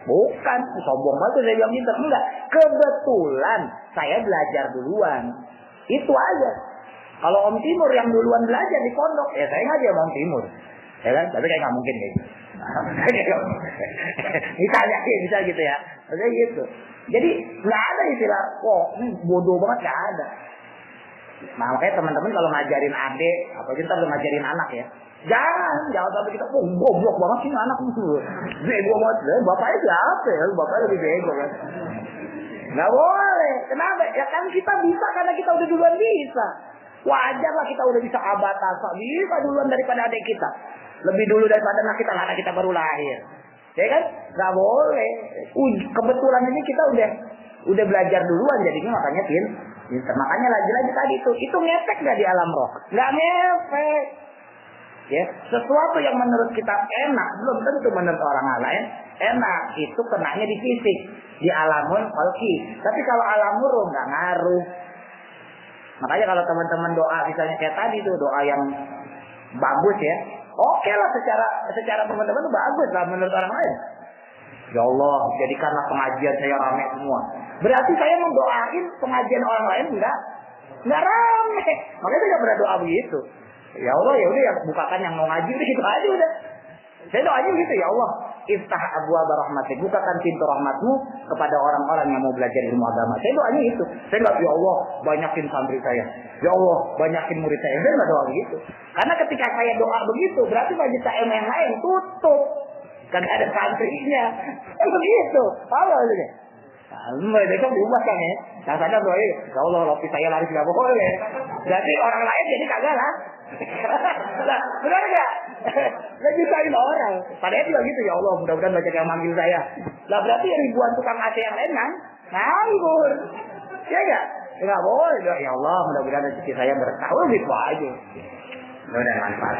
bukan sombong banget saya bilang pinter, enggak. Kebetulan saya belajar duluan. Itu aja. Kalau Om Timur yang duluan belajar di pondok, ya saya ngajar sama Om Timur. Ya kan? Tapi kayak nggak mungkin kayak gitu. Bisa gitu ya. Maksudnya gitu. Jadi nggak ada istilah, ini bodoh banget, nggak ada. Nah, makanya teman-teman kalau ngajarin adik, apa kita udah ngajarin anak ya. Jangan sampai kita, goblok banget sih anak itu. Bego banget. Bapaknya siapa ya? Bapaknya lebih bego kan. Nggak boleh. Kenapa? Ya kan kita bisa karena kita udah duluan bisa. Wajar lah kita udah bisa abatasa. Bisa duluan daripada adik kita. Lebih dulu daripada anak kita baru lahir. Ya kan? Nggak boleh. Kebetulan ini kita udah belajar duluan. Jadinya makanya pinter. Makanya lagi-lagi tadi itu ngefek nggak di alam roh? Nggak ngefek. Ya, sesuatu yang menurut kita enak belum tentu menurut orang lain enak. Itu kenanya di fisik, di alamul khalqi. Tapi kalau alamul ruh nggak ngaruh. Makanya kalau teman-teman doa misalnya kayak tadi tuh doa yang bagus ya, oke lah secara teman-teman tuh bagus lah menurut orang lain. Ya Allah, jadikanlah pengajian saya rame semua. Berarti saya mendoain pengajian orang lain nggak rame. Makanya saya nggak pernah doa begitu. Ya Allah, ya udah ya bukakan yang mau ngaji udah gitu aja udah. Saya doanya gitu, ya Allah, iftah abwaaba rahmatik, bukakan pintu rahmatmu kepada orang-orang yang mau belajar ilmu agama. Saya doanya itu. Saya enggak, ya Allah, banyakin santri saya. Ya Allah, banyakin murid saya. Saya enggak doa begitu. Karena ketika saya doa begitu, berarti majelis TM yang lain tutup. Kan ada santrinya. Kan begitu. Tahu enggak? Nah, besok diubah kan ya. Nah sadar doa, ya Allah Ropi saya laris nggak boleh. Jadi orang lain jadi kagak lah. Nah, benar nggak? Nggak nyusahin orang. Padahal juga gitu, ya Allah mudah-mudahan banyak yang manggil saya. Lah berarti ribuan tukang AC yang lain kan nganggur. Ya nggak? Nggak boleh. Ya Allah mudah-mudahan rezeki saya berkah. Gitu aja. Mudah-mudahan manfaat.